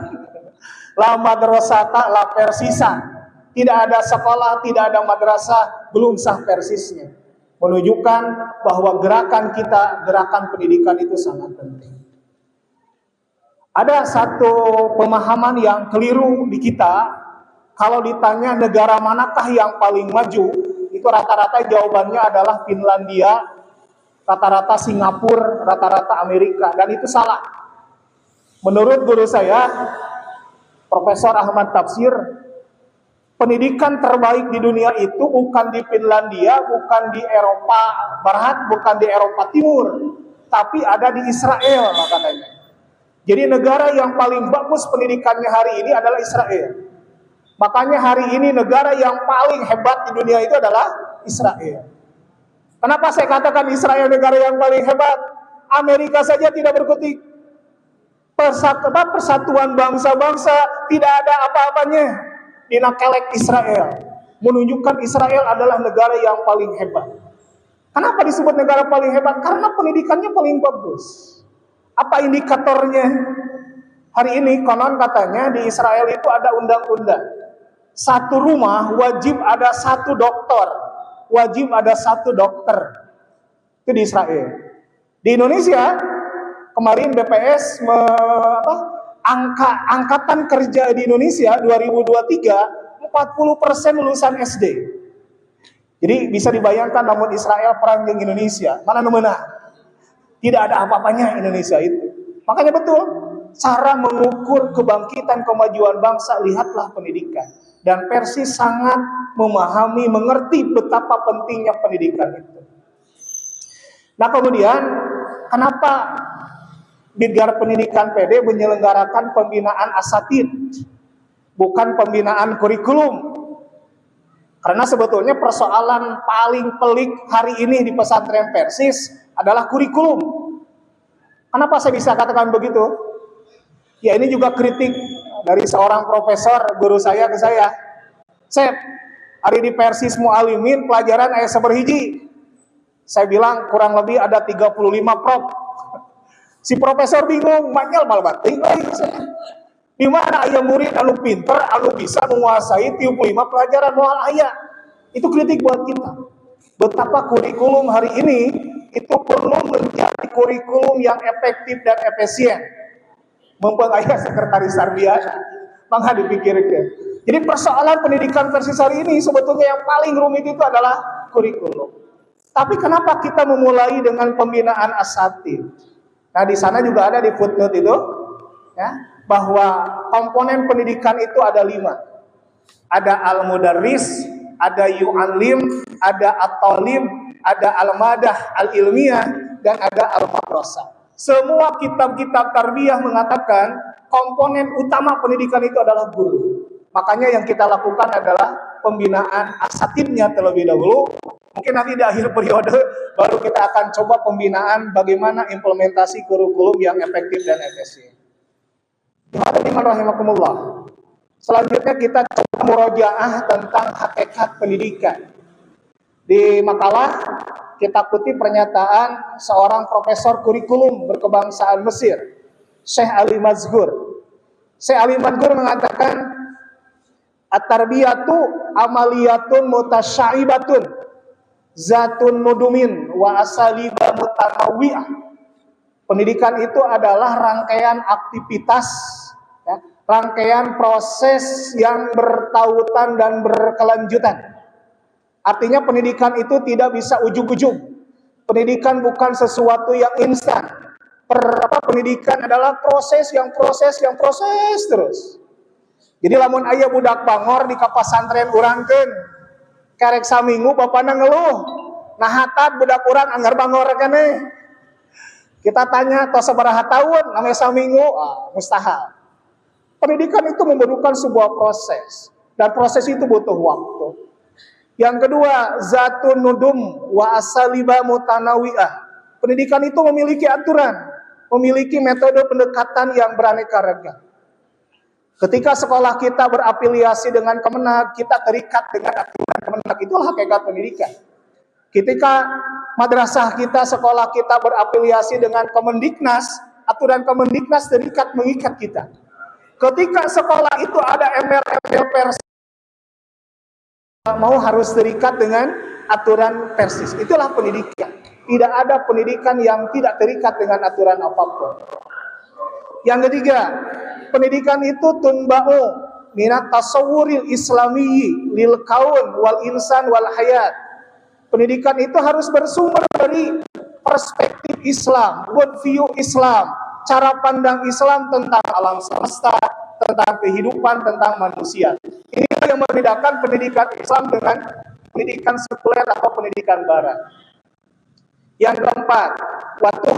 La madrasata la persisa. Tidak ada sekolah, tidak ada madrasah, belum sah persisnya. Menunjukkan bahwa gerakan kita, gerakan pendidikan itu sangat penting. Ada satu pemahaman yang keliru di kita. Kalau ditanya negara manakah yang paling maju, itu rata-rata jawabannya adalah Finlandia, rata-rata Singapura, rata-rata Amerika, dan itu salah. Menurut guru saya, Profesor Ahmad Tafsir, pendidikan terbaik di dunia itu bukan di Finlandia, bukan di Eropa Barat, bukan di Eropa Timur, tapi ada di Israel katanya. Jadi negara yang paling bagus pendidikannya hari ini adalah Israel. Makanya hari ini negara yang paling hebat di dunia itu adalah Israel. Kenapa saya katakan Israel negara yang paling hebat? Amerika saja tidak berkutik. Persatuan bangsa-bangsa tidak ada apa-apanya di nakelek Israel. Menunjukkan Israel adalah negara yang paling hebat. Kenapa disebut negara paling hebat? Karena pendidikannya paling bagus. Apa indikatornya? Hari ini konon katanya di Israel itu ada undang-undang. Satu rumah wajib ada satu dokter, wajib ada satu dokter. Itu di Israel. Di Indonesia kemarin BPS angkatan kerja di Indonesia 2023 40% lulusan SD. Jadi bisa dibayangkan namun Israel perang dengan Indonesia, mana menang? Tidak ada apa-apanya Indonesia itu. Makanya betul, cara mengukur kebangkitan kemajuan bangsa, lihatlah pendidikan. Dan Persis sangat memahami, mengerti betapa pentingnya pendidikan itu. Nah kemudian, kenapa Bidgar Pendidikan PD menyelenggarakan pembinaan asatid, bukan pembinaan kurikulum? Karena sebetulnya persoalan paling pelik hari ini di pesantren Persis adalah kurikulum. Kenapa saya bisa katakan begitu? Ya ini juga kritik dari seorang profesor guru saya ke saya. Sep, hari di Persis Mu'alimin pelajaran ayat seberhiji. Saya bilang kurang lebih ada 35 prop. Si profesor bingung, manyal mal bating. Di mana aya murid anu pinter, anu bisa menguasai 35 pelajaran moal aya. Itu kritik buat kita. Betapa kurikulum hari ini itu perlu menjadi kurikulum yang efektif dan efisien. Mumpung aya sekretaris sarbiana, mangga dipikirkan. Jadi persoalan pendidikan Persis hari ini sebetulnya yang paling rumit itu adalah kurikulum. Tapi kenapa kita memulai dengan pembinaan asatid? Nah di sana juga ada di footnote itu, ya, bahwa komponen pendidikan itu ada 5. Ada al-mudarris, ada yu'alim, ada at-talib, ada al-madah al-ilmiyah, dan ada al-madrasah. Semua kitab-kitab tarbiyah mengatakan komponen utama pendidikan itu adalah guru. Makanya yang kita lakukan adalah pembinaan asatidnya terlebih dahulu. Mungkin nanti di akhir periode baru kita akan coba pembinaan bagaimana implementasi kurikulum yang efektif dan efisien. Rahimakumullah. Selanjutnya kita coba murojaah tentang hakikat pendidikan. Di makalah kita kutip pernyataan seorang profesor kurikulum berkebangsaan Mesir, Syekh Ali Mazghur. Syekh Ali Mazghur mengatakan, at-tarbiyatu amaliyatun mutasyaibatun zatun nudumin wa asaliba mutanawwi'ah. Pendidikan itu adalah rangkaian aktivitas, ya, rangkaian proses yang bertautan dan berkelanjutan. Artinya pendidikan itu tidak bisa ujug-ujug. Pendidikan bukan sesuatu yang instan. Pendidikan adalah proses terus. Jadi lamun aya budak bangor di ka pasantren urangkeun, karek saminggu bapana ngeluh, nah hatat budak urang anggar bangor keneh. Kita tanya tos sabaraha taun namanya saminggu, mustahil. Pendidikan itu memerlukan sebuah proses, dan proses itu butuh waktu. Yang kedua, zatun nudum wa asaliba mutanawi'ah. Pendidikan itu memiliki aturan, memiliki metode pendekatan yang beraneka ragam. Ketika sekolah kita berafiliasi dengan Kemenag, kita terikat dengan aturan Kemenag. Itulah hakikat pendidikan. Ketika madrasah kita, sekolah kita berafiliasi dengan Kemendiknas, aturan Kemendiknas terikat mengikat kita. Ketika sekolah itu ada embel-embel Persis, mau harus terikat dengan aturan Persis. Itulah pendidikan. Tidak ada pendidikan yang tidak terikat dengan aturan apapun. Yang ketiga, pendidikan itu tunba'u minat tasawwuril islamiyyi lil kaun wal insan wal hayat. Pendidikan itu harus bersumber dari perspektif Islam, world view Islam, cara pandang Islam tentang alam semesta, tentang kehidupan, tentang manusia. Inilah yang membedakan pendidikan Islam dengan pendidikan sekuler atau pendidikan barat. Yang keempat, waktu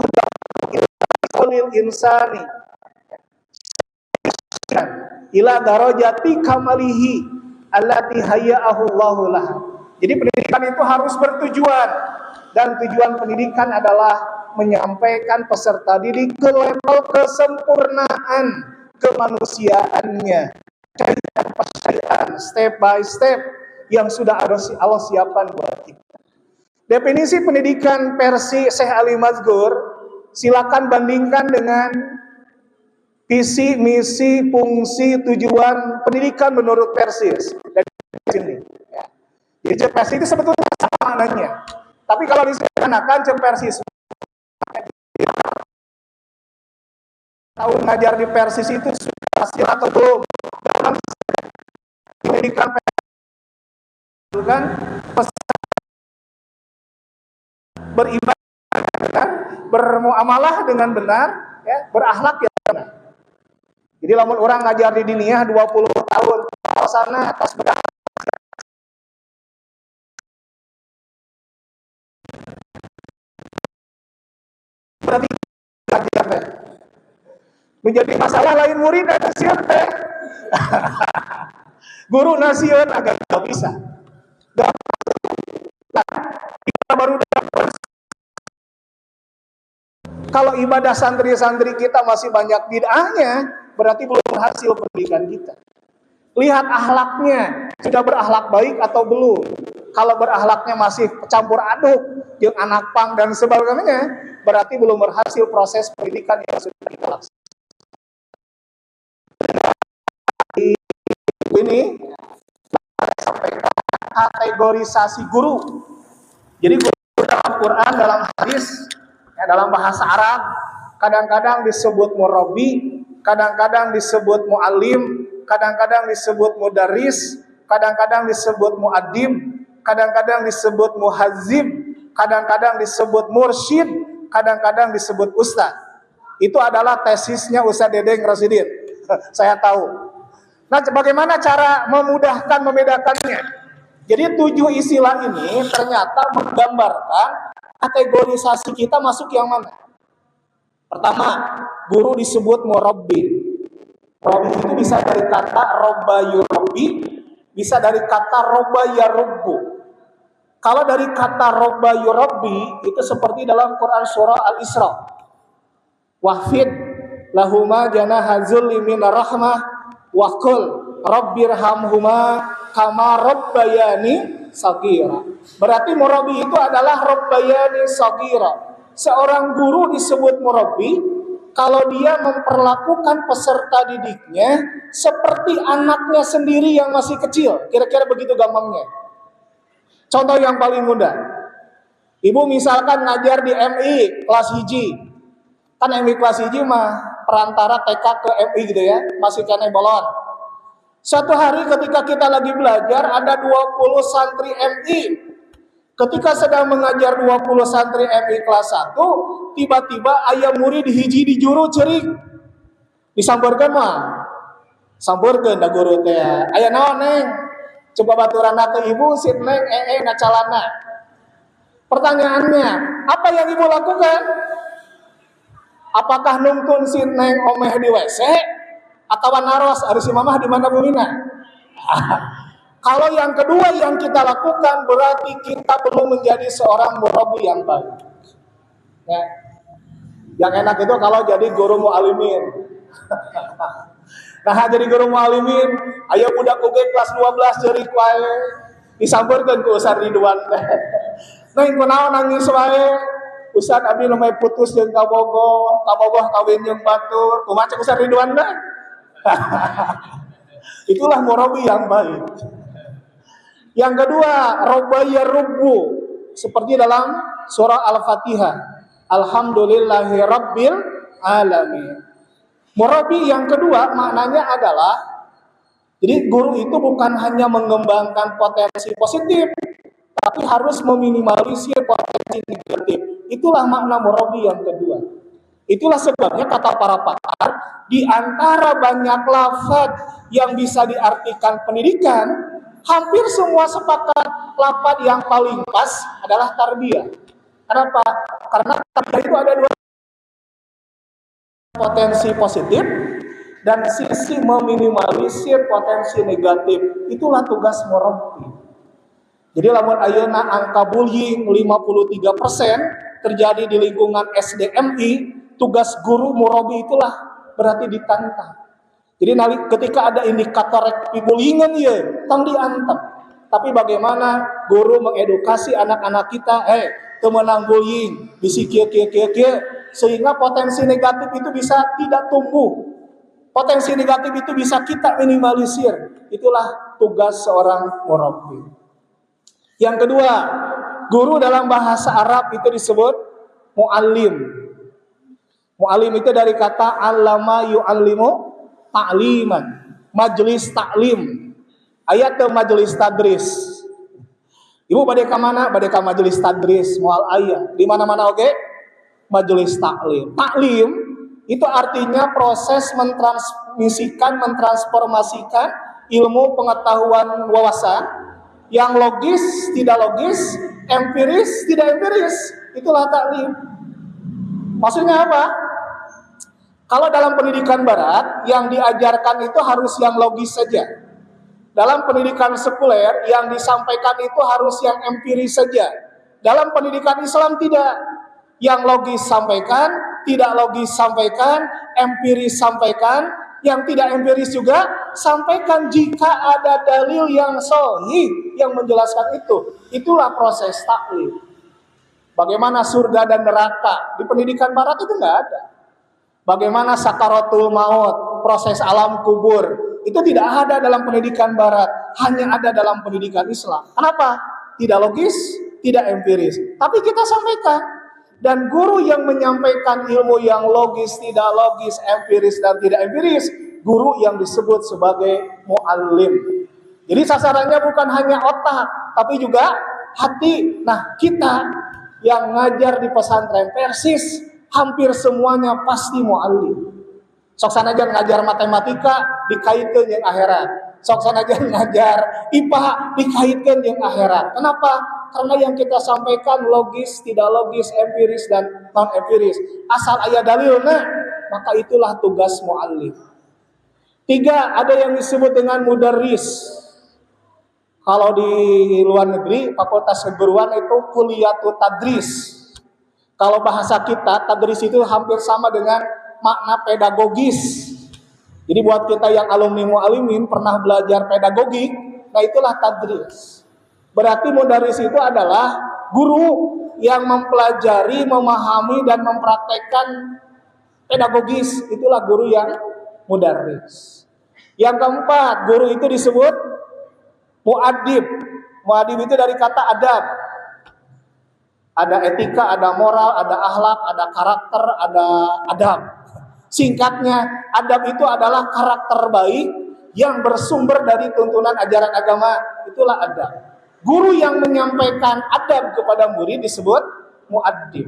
ilal insani ila darajati kamalihi allati hayya'ahu Allahu laha. Jadi pendidikan itu harus bertujuan, dan tujuan pendidikan adalah menyampaikan peserta didik ke level kesempurnaan kemanusiaannya, step by step yang sudah Allah siapkan buat kita. Definisi pendidikan versi Syekh Ali Mazghur, silakan bandingkan dengan visi, misi, fungsi, tujuan pendidikan menurut Persis. Dari sini. Ya. Jadi Persis itu sebetulnya sama maknanya. Tapi kalau disederhanakan Persis, tahun ngajar di Persis itu sudah hasil atau belum? Dalam pendidikan Persis kan beribadah dengan benar, bermuamalah dengan benar, ya, berakhlak yang benar. Jadi lamun orang ngajar di diniyah 20 tahun ke sana atas benar. Berarti ngajar teh. Menjadi masalah lain murid ada siap teh. Guru nasieun agak enggak bisa. Kita baru dapat. Kalau ibadah santri-santri kita masih banyak bid'ahnya, berarti belum berhasil pendidikan kita. Lihat akhlaknya, sudah berakhlak baik atau belum. Kalau berakhlaknya masih campur aduk, yang anak pang dan sebagainya, berarti belum berhasil proses pendidikan yang sudah kita laksanakan. Ini sampaikan kategorisasi guru. Jadi guru dalam Quran, dalam hadis, ya, dalam bahasa Arab, kadang-kadang disebut murabbi, kadang-kadang disebut muallim, kadang-kadang disebut mudarris, kadang-kadang disebut muaddim, kadang-kadang disebut muhazzib, kadang-kadang disebut mursyid, kadang-kadang disebut ustaz. Itu adalah tesisnya Ustaz Dedeng Rasidin. Saya tahu. Nah, bagaimana cara memudahkan membedakannya? Jadi 7 istilah ini ternyata menggambarkan kategorisasi kita masuk yang mana. Pertama, guru disebut murabbi. Murabbi itu bisa dari kata robba yurabbi, bisa dari kata robba yarubbu. Kalau dari kata robba yurabbi itu seperti dalam Quran surah Al-Isra. Wahfid lahuma janahazul minar rahmah wa qul Rabbirhamhuma kama rabbayani shaghira. Berarti murabi itu adalah rabbayani shaghira. Seorang guru disebut murabi kalau dia memperlakukan peserta didiknya seperti anaknya sendiri yang masih kecil. Kira-kira begitu gampangnya. Contoh yang paling mudah. Ibu misalkan ngajar di MI kelas hiji. Kan MI kelas hiji mah perantara TK ke MI gitu ya, masih kena bolon. Suatu hari ketika kita lagi belajar, ada 20 santri MI. Ketika sedang mengajar 20 santri MI kelas 1, tiba-tiba ayah murid hiji di juru cerik. Disambarkan mah. Sambarkan da guru teh. Aya naon neng? Coba baturana ke ibu si neng na calana. Pertanyaannya, apa yang ibu lakukan? Apakah nungkun si neng omeh di WC atau naros ari si mamah di mana bumina? Kalau yang kedua yang kita lakukan berarti kita belum menjadi seorang murabi yang baik. Ya. Yang enak itu kalau jadi guru mu'alimin. Nah, jadi guru mu'alimin, aya budak oge kelas 12 jeurik wae disampeurkeun ku Ustaz Ridwan. Neng kunaon nangis wae? Ustaz abdi lumay putus jeung kabogoh kawin jeung batur. Kumaha cek Ustaz Ridwan teh? Itulah murabi yang baik. Yang kedua, rabbaya rubbu, seperti dalam surah Al-Fatihah. Alhamdulillahi rabbil alamin. Murabi yang kedua maknanya adalah, jadi guru itu bukan hanya mengembangkan potensi positif, tapi harus meminimalisir potensi negatif. Itulah makna murabi yang kedua. Itulah sebabnya kata para pakar, di antara banyak lafaz yang bisa diartikan pendidikan, hampir semua sepakat lafaz yang paling pas adalah tarbiyah. Kenapa? Karena tarbiyah itu ada dua, potensi positif dan sisi meminimalisir potensi negatif. Itulah tugas murabi. Jadi lamun ayeuna angka bullying 53% terjadi di lingkungan SDMI, tugas guru murabi itulah berarti ditantang. Jadi ketika ada indikator bullyingan ya, tang diantep. Tapi bagaimana guru mengedukasi anak-anak kita, teu meunang bullying, bisi kieu sehingga potensi negatif itu bisa tidak tumbuh. Potensi negatif itu bisa kita minimalisir. Itulah tugas seorang murabi. Yang kedua, guru dalam bahasa Arab itu disebut muallim. Muallim itu dari kata allama yu'allimu ta'liman, majelis taklim. Ayat ke majelis tadris. Ibu bade ka mana? Bade ka majelis tadris, moal aya. Di mana-mana oke? Majelis taklim. Taklim itu artinya proses mentransmisikan, mentransformasikan ilmu pengetahuan wawasan yang logis, tidak logis, empiris, tidak empiris. Itulah taklim. Maksudnya apa? Kalau dalam pendidikan barat, yang diajarkan itu harus yang logis saja. Dalam pendidikan sekuler, yang disampaikan itu harus yang empiris saja. Dalam pendidikan Islam tidak. Yang logis sampaikan, tidak logis sampaikan, empiris sampaikan, yang tidak empiris juga sampaikan jika ada dalil yang sahih yang menjelaskan itu. Itulah proses taklim. Bagaimana surga dan neraka di pendidikan barat itu nggak ada. Bagaimana sakaratul maut, proses alam kubur, itu tidak ada dalam pendidikan barat, hanya ada dalam pendidikan Islam. Kenapa? Tidak logis, tidak empiris. Tapi kita sampaikan. Dan guru yang menyampaikan ilmu yang logis, tidak logis, empiris, dan tidak empiris, guru yang disebut sebagai muallim. Jadi sasarannya bukan hanya otak, tapi juga hati. Nah, kita yang ngajar di pesantren Persis, hampir semuanya pasti muallim. Sok sanajan ngajar matematika dikaitkeun jeung akhirat. Sok sanajan ngajar IPA dikaitkeun jeung akhirat. Kenapa? Karena yang kita sampaikan logis, tidak logis, empiris dan non empiris. Asal aya dalilna, maka itulah tugas muallim. 3, ada yang disebut dengan mudarris. Kalau di luar negeri, fakultas keguruan itu kuliatul tadris. Kalau bahasa kita, tadris itu hampir sama dengan makna pedagogis. Jadi buat kita yang alumni mu'alimin pernah belajar pedagogik, nah itulah tadris. Berarti mudaris itu adalah guru yang mempelajari, memahami dan mempraktekkan pedagogis. Itulah guru yang mudaris. Yang keempat, guru itu disebut mu'adib. Mu'adib itu dari kata adab. Ada etika, ada moral, ada akhlak, ada karakter, ada adab. Singkatnya, adab itu adalah karakter baik yang bersumber dari tuntunan ajaran agama. Itulah adab. Guru yang menyampaikan adab kepada murid disebut mu'addib.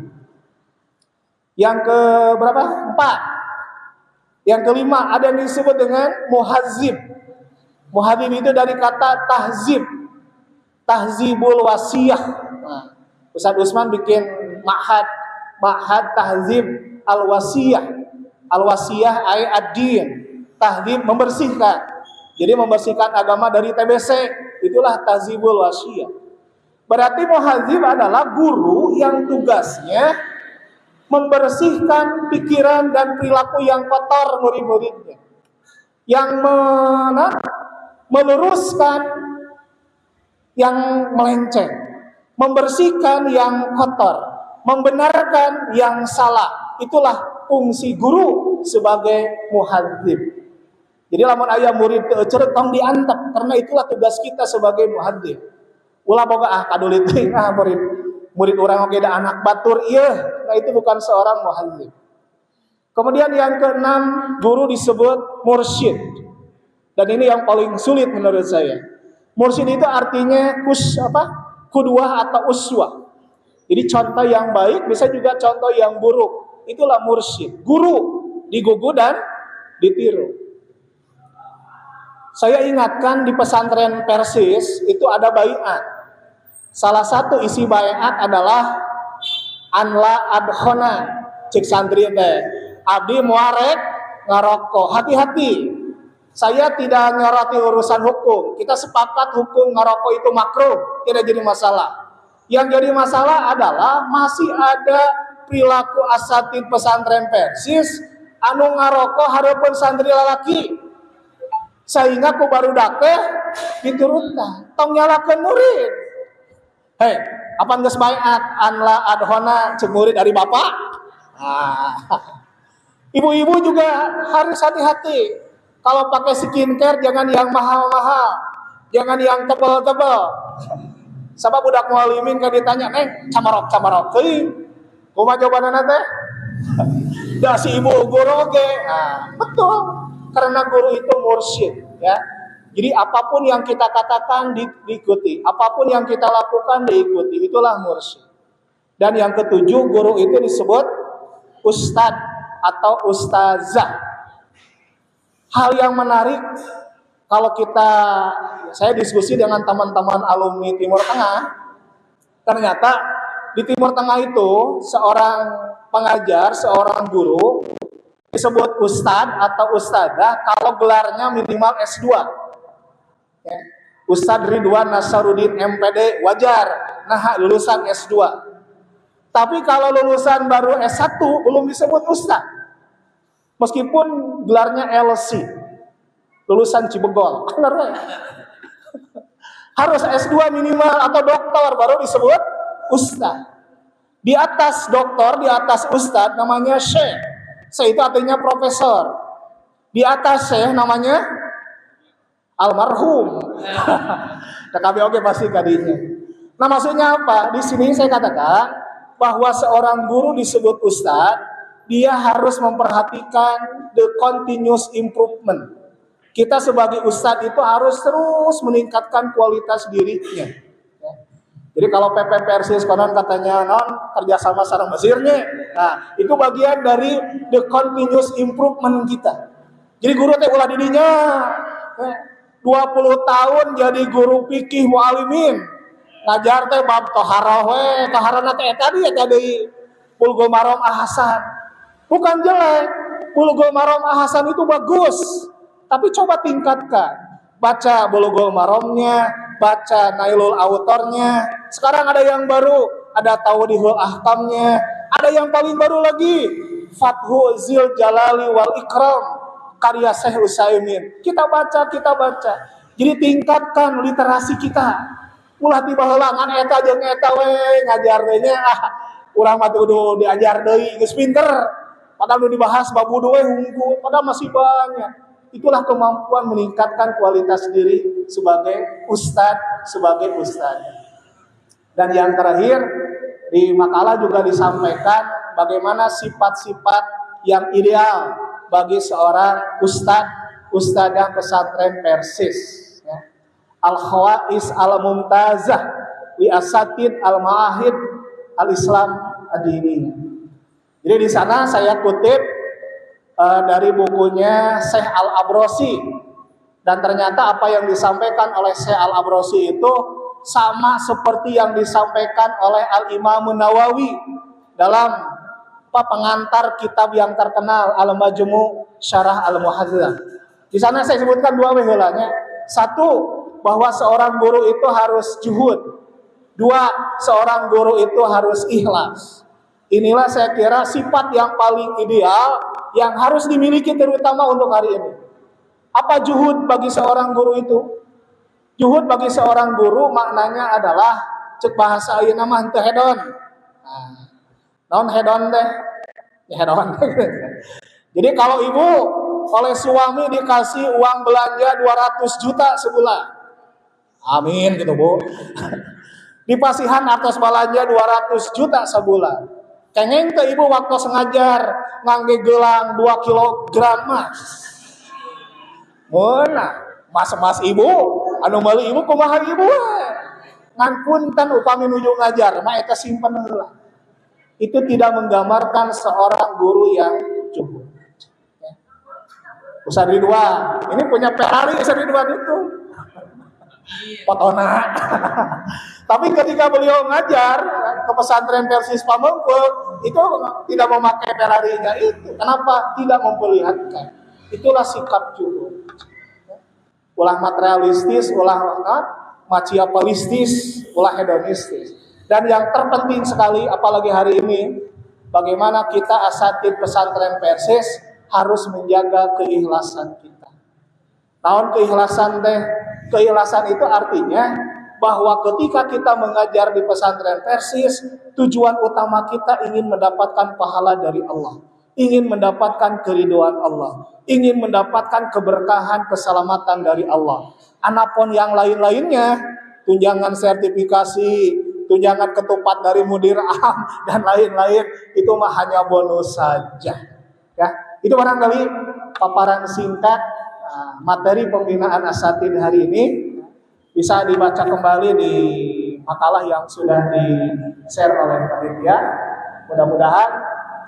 Yang ke berapa? 4. Yang kelima ada yang disebut dengan muhadzib. Muhadzib itu dari kata tahzib. Tahzibul wasiyah. Nah, Ustaz Usman bikin ma'had tahzib al-wasiyah. Al-wasiyah ay ad-din. Tahzib membersihkan. Jadi membersihkan agama dari TBC. Itulah tahzibul wasiyah. Berarti muhadzib adalah guru yang tugasnya membersihkan pikiran dan perilaku yang kotor murid-muridnya. Yang meluruskan yang melenceng. Membersihkan yang kotor. Membenarkan yang salah. Itulah fungsi guru sebagai muhadzib. Jadi lamun aya murid teu ceureut tong diantep, karena itulah tugas kita sebagai muhadzib. Ulah boga kadulit teuing murid urang oge da anak batur ieu. Nah itu bukan seorang muhadzib. Kemudian yang keenam, guru disebut mursyid. Dan ini yang paling sulit menurut saya. Mursyid itu artinya qudwah atau uswah. Jadi contoh yang baik bisa juga contoh yang buruk. Itulah mursyid. Guru digugu dan ditiru. Saya ingatkan di pesantren Persis itu ada baiat. Salah satu isi baiat adalah anla adhona. Cek santri teh, abdi muarek ngarokok. Hati-hati. Saya tidak nyoroti urusan hukum. Kita sepakat hukum ngarokok itu makruh, tidak jadi masalah. Yang jadi masalah adalah masih ada perilaku asatid pesantren Persis anu ngarokok hareupeun santri lalaki. Sehingga ku barudak teh diturunkan tong nyalakeun murid. Hei, apa geus baiat anla adhona cek murid dari bapak? Ibu-ibu juga harus hati-hati. Kalau pakai skincare jangan yang mahal-mahal, jangan yang tebal-tebal. Sabab budak mualimin kan ditanya, "Neng, camarok teuing." Kumaha jawabanana teh? Da si ibu guru ge. Betul. Karena guru itu mursyid, ya. Jadi apapun yang kita katakan diikuti, apapun yang kita lakukan diikuti. Itulah mursyid. Dan yang ketujuh, guru itu disebut ustad atau ustazah. Hal yang menarik kalau saya diskusi dengan teman-teman alumni Timur Tengah, ternyata di Timur Tengah itu seorang pengajar, seorang guru disebut ustad atau ustadzah kalau gelarnya minimal S2. Ya. Ustadz Ridwan Nasaruddin MPD wajar, nah lulusan S2. Tapi kalau lulusan baru S1 belum disebut ustadz. Meskipun gelarnya LC, lulusan Cibegol, harus S2 minimal atau doktor baru disebut ustadz. Di atas doktor, di atas ustadz namanya syekh. Syekh itu artinya profesor. Di atas syekh namanya almarhum. KBOG pasti kadinya. Nah maksudnya apa? Di sini saya katakan bahwa seorang guru disebut ustadz. Dia harus memperhatikan the continuous improvement. Kita sebagai ustadz itu harus terus meningkatkan kualitas dirinya. Ya. Jadi kalau PP Persis konon katanya kerjasama sareng Mesirnya, nah itu bagian dari the continuous improvement kita. Jadi guru teh ulah didinya 20 tahun jadi guru fikih mualimin, ngajar teh bab toharoh we, toharana teh tadi Bulghul Maram Ahsan. Bukan jelek, Bulghul Maram Ahsan itu bagus, tapi coba tingkatkan. Baca Bulghul Maramnya, baca Nailul Autornya. Sekarang ada yang baru, ada Tawdihul Ahkamnya. Ada yang paling baru lagi, Fathu Zil Jalali wal Ikram, karya Syekh Utsaimin. Kita baca, kita baca. Jadi tingkatkan literasi kita. Ulah tiba heula ngan eta jeung eta we ngajar deui nya urang mah kudu diajar deui geus pinter. Padahal nu dibahas bab wudu we hungkul, padahal masih banyak. Itulah kemampuan meningkatkan kualitas diri sebagai ustadz, sebagai ustadz. Dan yang terakhir, di makalah juga disampaikan bagaimana sifat-sifat yang ideal bagi seorang ustadzah pesantren Persis. Ya. Al-Khawais al-Mumtazah li asatid al-Ma'ahid al-Islam ad-Dini. Jadi di sana saya kutip dari bukunya Syekh Al-Abrosi, dan ternyata apa yang disampaikan oleh Syekh Al-Abrosi itu sama seperti yang disampaikan oleh Al-Imam Nawawi dalam pengantar kitab yang terkenal Al-Majmu' Syarah Al-Muhadzab. Di sana saya sebutkan dua heulanya. Satu, bahwa seorang guru itu harus juhud. Dua, seorang guru itu harus ikhlas. Inilah saya kira sifat yang paling ideal yang harus dimiliki terutama untuk hari ini. Apa juhud bagi seorang guru itu? Juhud bagi seorang guru maknanya adalah cek bahasa ayeuna mah teu hedon. Naon hedon teh? Ya hedon. Jadi kalau ibu oleh suami dikasih uang belanja 200 juta sebulan. Amin gitu, Bu. Dipasihan atas belanja 200 juta sebulan. Kengeng teh ibu waktu sengajar ngangge gelang 2 kilogram mas. Mana mas ibu anu meuli ibu kumaha ibu? Ngan punten upami nuju ngajar mah eta simpen heula. Itu tidak menggambarkan seorang guru yang juhud. Ustaz Ridwan, ini punya Ferrari Ustaz Ridwan itu. Potona. Tapi ketika beliau ngajar ke pesantren Persis Pamengpeuk, itu tidak memakai Ferrari-nya itu. Kenapa? Tidak memperlihatkan. Itulah sikap juhud. Ulah materialistis, ulah machiavellistis, ulah hedonistis. Dan yang terpenting sekali, apalagi hari ini, bagaimana kita asatid pesantren Persis harus menjaga keikhlasan kita. Naon keikhlasan teh? Keikhlasan itu artinya bahwa ketika kita mengajar di pesantren Persis, tujuan utama kita ingin mendapatkan pahala dari Allah, ingin mendapatkan keridhaan Allah, ingin mendapatkan keberkahan, keselamatan dari Allah. Anapun yang lain-lainnya, tunjangan sertifikasi, tunjangan ketupat dari mudir am dan lain-lain, itu mah hanya bonus saja. Ya, itu barangkali paparan singkat materi pembinaan asatid hari ini. Bisa dibaca kembali di makalah yang sudah di-share oleh panitia. Mudah-mudahan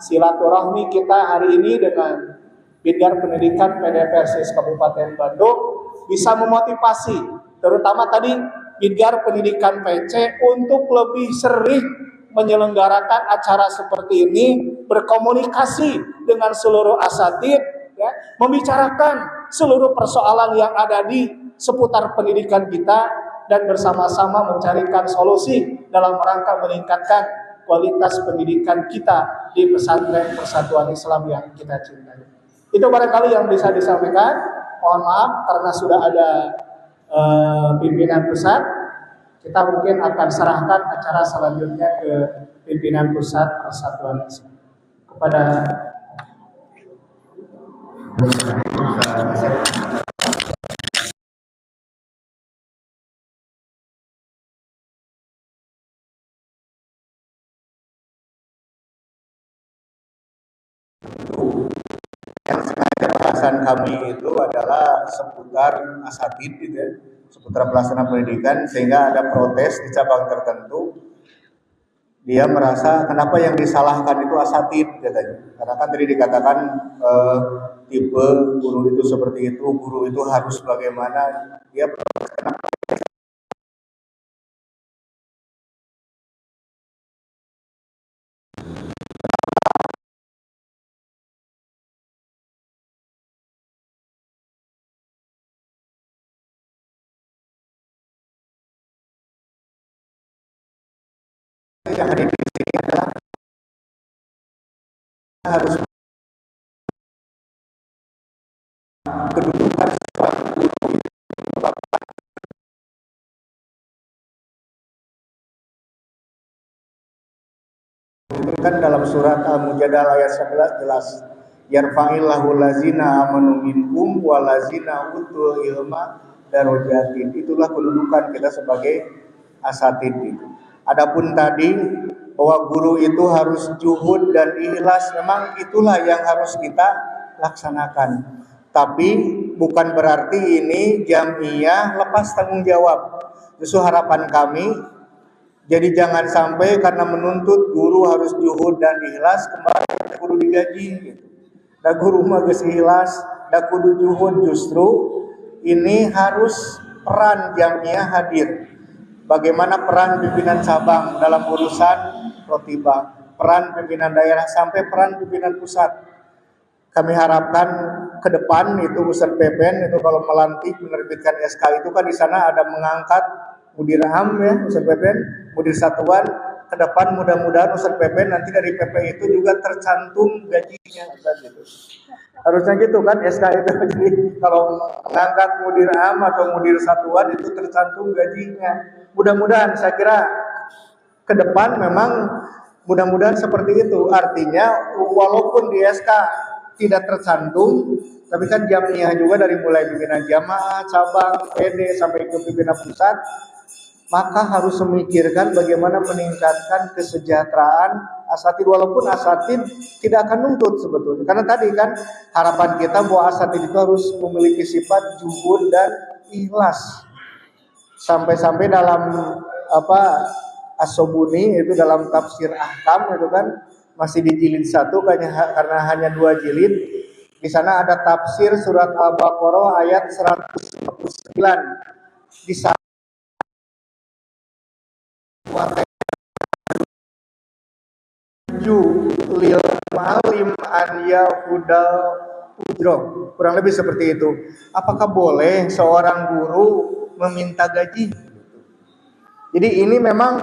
silaturahmi kita hari ini dengan Bidgar Pendidikan PD Persis Kabupaten Bandung bisa memotivasi, terutama tadi Bidgar Pendidikan PC untuk lebih sering menyelenggarakan acara seperti ini, berkomunikasi dengan seluruh asatid, ya, membicarakan seluruh persoalan yang ada di seputar pendidikan kita dan bersama-sama mencarikan solusi dalam rangka meningkatkan kualitas pendidikan kita di pesantren Persatuan Islam yang kita cintai. Itu barangkali yang bisa disampaikan. Mohon maaf karena sudah ada pimpinan pusat. Kita mungkin akan serahkan acara selanjutnya ke pimpinan pusat Persatuan Islam. Kepada yang sengaja bahasan kami itu adalah seputar asatid gitu ya, seputar pelaksana pendidikan, sehingga ada protes di cabang tertentu. Dia merasa kenapa yang disalahkan itu asatid katanya. Karena kan tadi dikatakan tipe guru itu seperti itu, guru itu harus bagaimana. Dia kenapa yang hadir di sini adalah harus disebutkan dalam surat Al-Mujadalah ayat 11 jelas. Yarfa'illahu lazina amanu minkum walazina utul ilma darajatin. Itulah kedudukan kita sebagai asatid itu. Adapun tadi bahwa guru itu harus juhud dan ikhlas, memang itulah yang harus kita laksanakan. Tapi bukan berarti ini jamiah lepas tanggung jawab. Justru harapan kami, jadi jangan sampai karena menuntut guru harus juhud dan ikhlas kembali guru digaji gitu. Da guru mah geus ikhlas, da kudu juhud, justru ini harus peran jamiah hadir. Bagaimana peran pimpinan cabang dalam urusan rotibah, peran pimpinan daerah sampai peran pimpinan pusat. Kami harapkan ke depan itu Ustadz Pepen itu kalau melantik menerbitkan SK itu kan di sana ada mengangkat mudir am ya Ustadz Pepen, mudir satuan. Ke depan mudah-mudahan Ustadz Pepen nanti dari PP itu juga tercantum gajinya gitu. Harusnya gitu kan SK itu. Jadi kalau mengangkat mudir am atau mudir satuan itu tercantum gajinya. Mudah-mudahan saya kira ke depan memang mudah-mudahan seperti itu. Artinya walaupun di SK tidak tercantum, tapi kan jamiah juga dari mulai pimpinan jamaah, cabang, PD sampai ke pimpinan pusat, maka harus memikirkan bagaimana meningkatkan kesejahteraan asatid, walaupun asatid tidak akan nuntut sebetulnya. Karena tadi kan harapan kita bahwa asatid itu harus memiliki sifat juhud dan ikhlas. Sampai-sampai dalam As-Sobuni itu dalam tafsir ahkam itu kan masih di jilid 1 karena hanya 2 jilid. Di sana ada tafsir surat Al-Baqarah ayat 159. Di sana lil malim an yahudal ujroh, kurang lebih seperti itu. Apakah boleh seorang guru meminta gaji? Jadi ini memang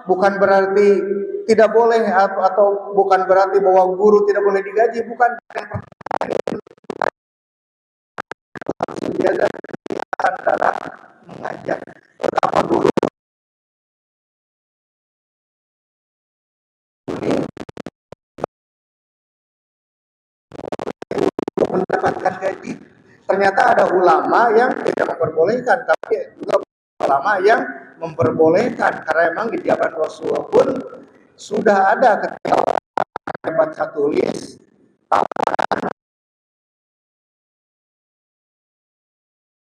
bukan berarti tidak boleh atau bukan berarti bahwa guru tidak boleh digaji, bukan. Menjaga antara mengajar. Betapa guru mendapatkan gaji. Ternyata ada ulama yang tidak memperbolehkan, tapi juga ulama yang memperbolehkan karena memang di zaman Rasulullah pun sudah ada ketika baca tulis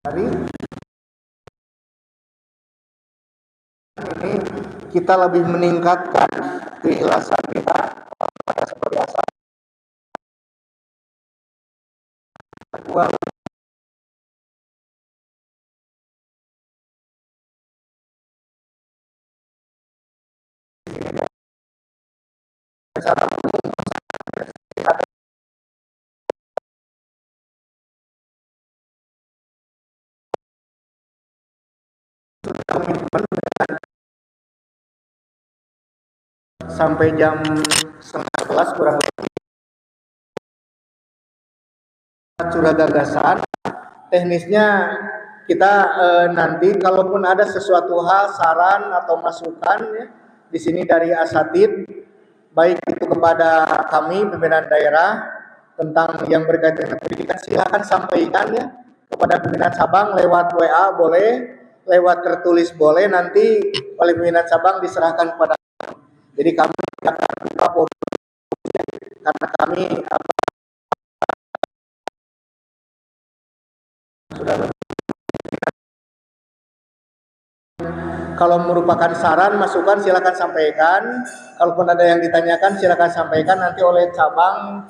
hari ini kita lebih meningkatkan keikhlasan kita seperti asal uang. Sampai jam 11 kurang lebih curah gagasan. Teknisnya kita nanti kalaupun ada sesuatu hal, saran atau masukan ya, di sini dari asatid, baik itu kepada kami pimpinan daerah tentang yang berkaitan dengan pendidikan, silakan sampaikan ya kepada pimpinan cabang lewat WA boleh, lewat tertulis boleh, nanti oleh pimpinan cabang diserahkan kepada kami. Jadi kami akan buka karena kami sudah kalau merupakan saran, masukan silakan sampaikan. Kalaupun ada yang ditanyakan silakan sampaikan, nanti oleh cabang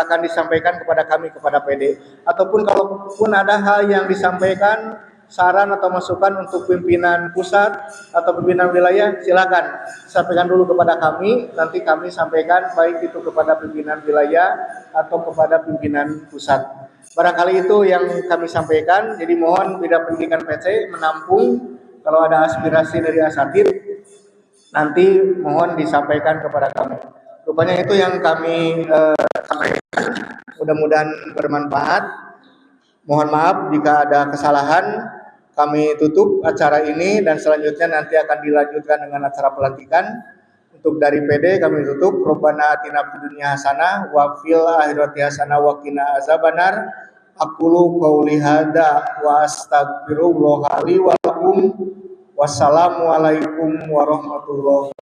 akan disampaikan kepada kami, kepada PD. Ataupun kalaupun ada hal yang disampaikan, saran atau masukan untuk pimpinan pusat atau pimpinan wilayah, silakan sampaikan dulu kepada kami, nanti kami sampaikan baik itu kepada pimpinan wilayah atau kepada pimpinan pusat. Barangkali itu yang kami sampaikan. Jadi mohon Bidang Pendidikan PC menampung kalau ada aspirasi dari asatid, nanti mohon disampaikan kepada kami. Rupanya itu yang kami sampaikan. Mudah-mudahan bermanfaat. Mohon maaf jika ada kesalahan. Kami tutup acara ini dan selanjutnya nanti akan dilanjutkan dengan acara pelantikan. Untuk dari PD kami tutup. Robbana atina fid dunya hasanah wa fil akhirati hasanah wa qina azabannar. Aqulu qauli hadza wa astaghfirullah li wa lakum. Wassalamualaikum warahmatullahi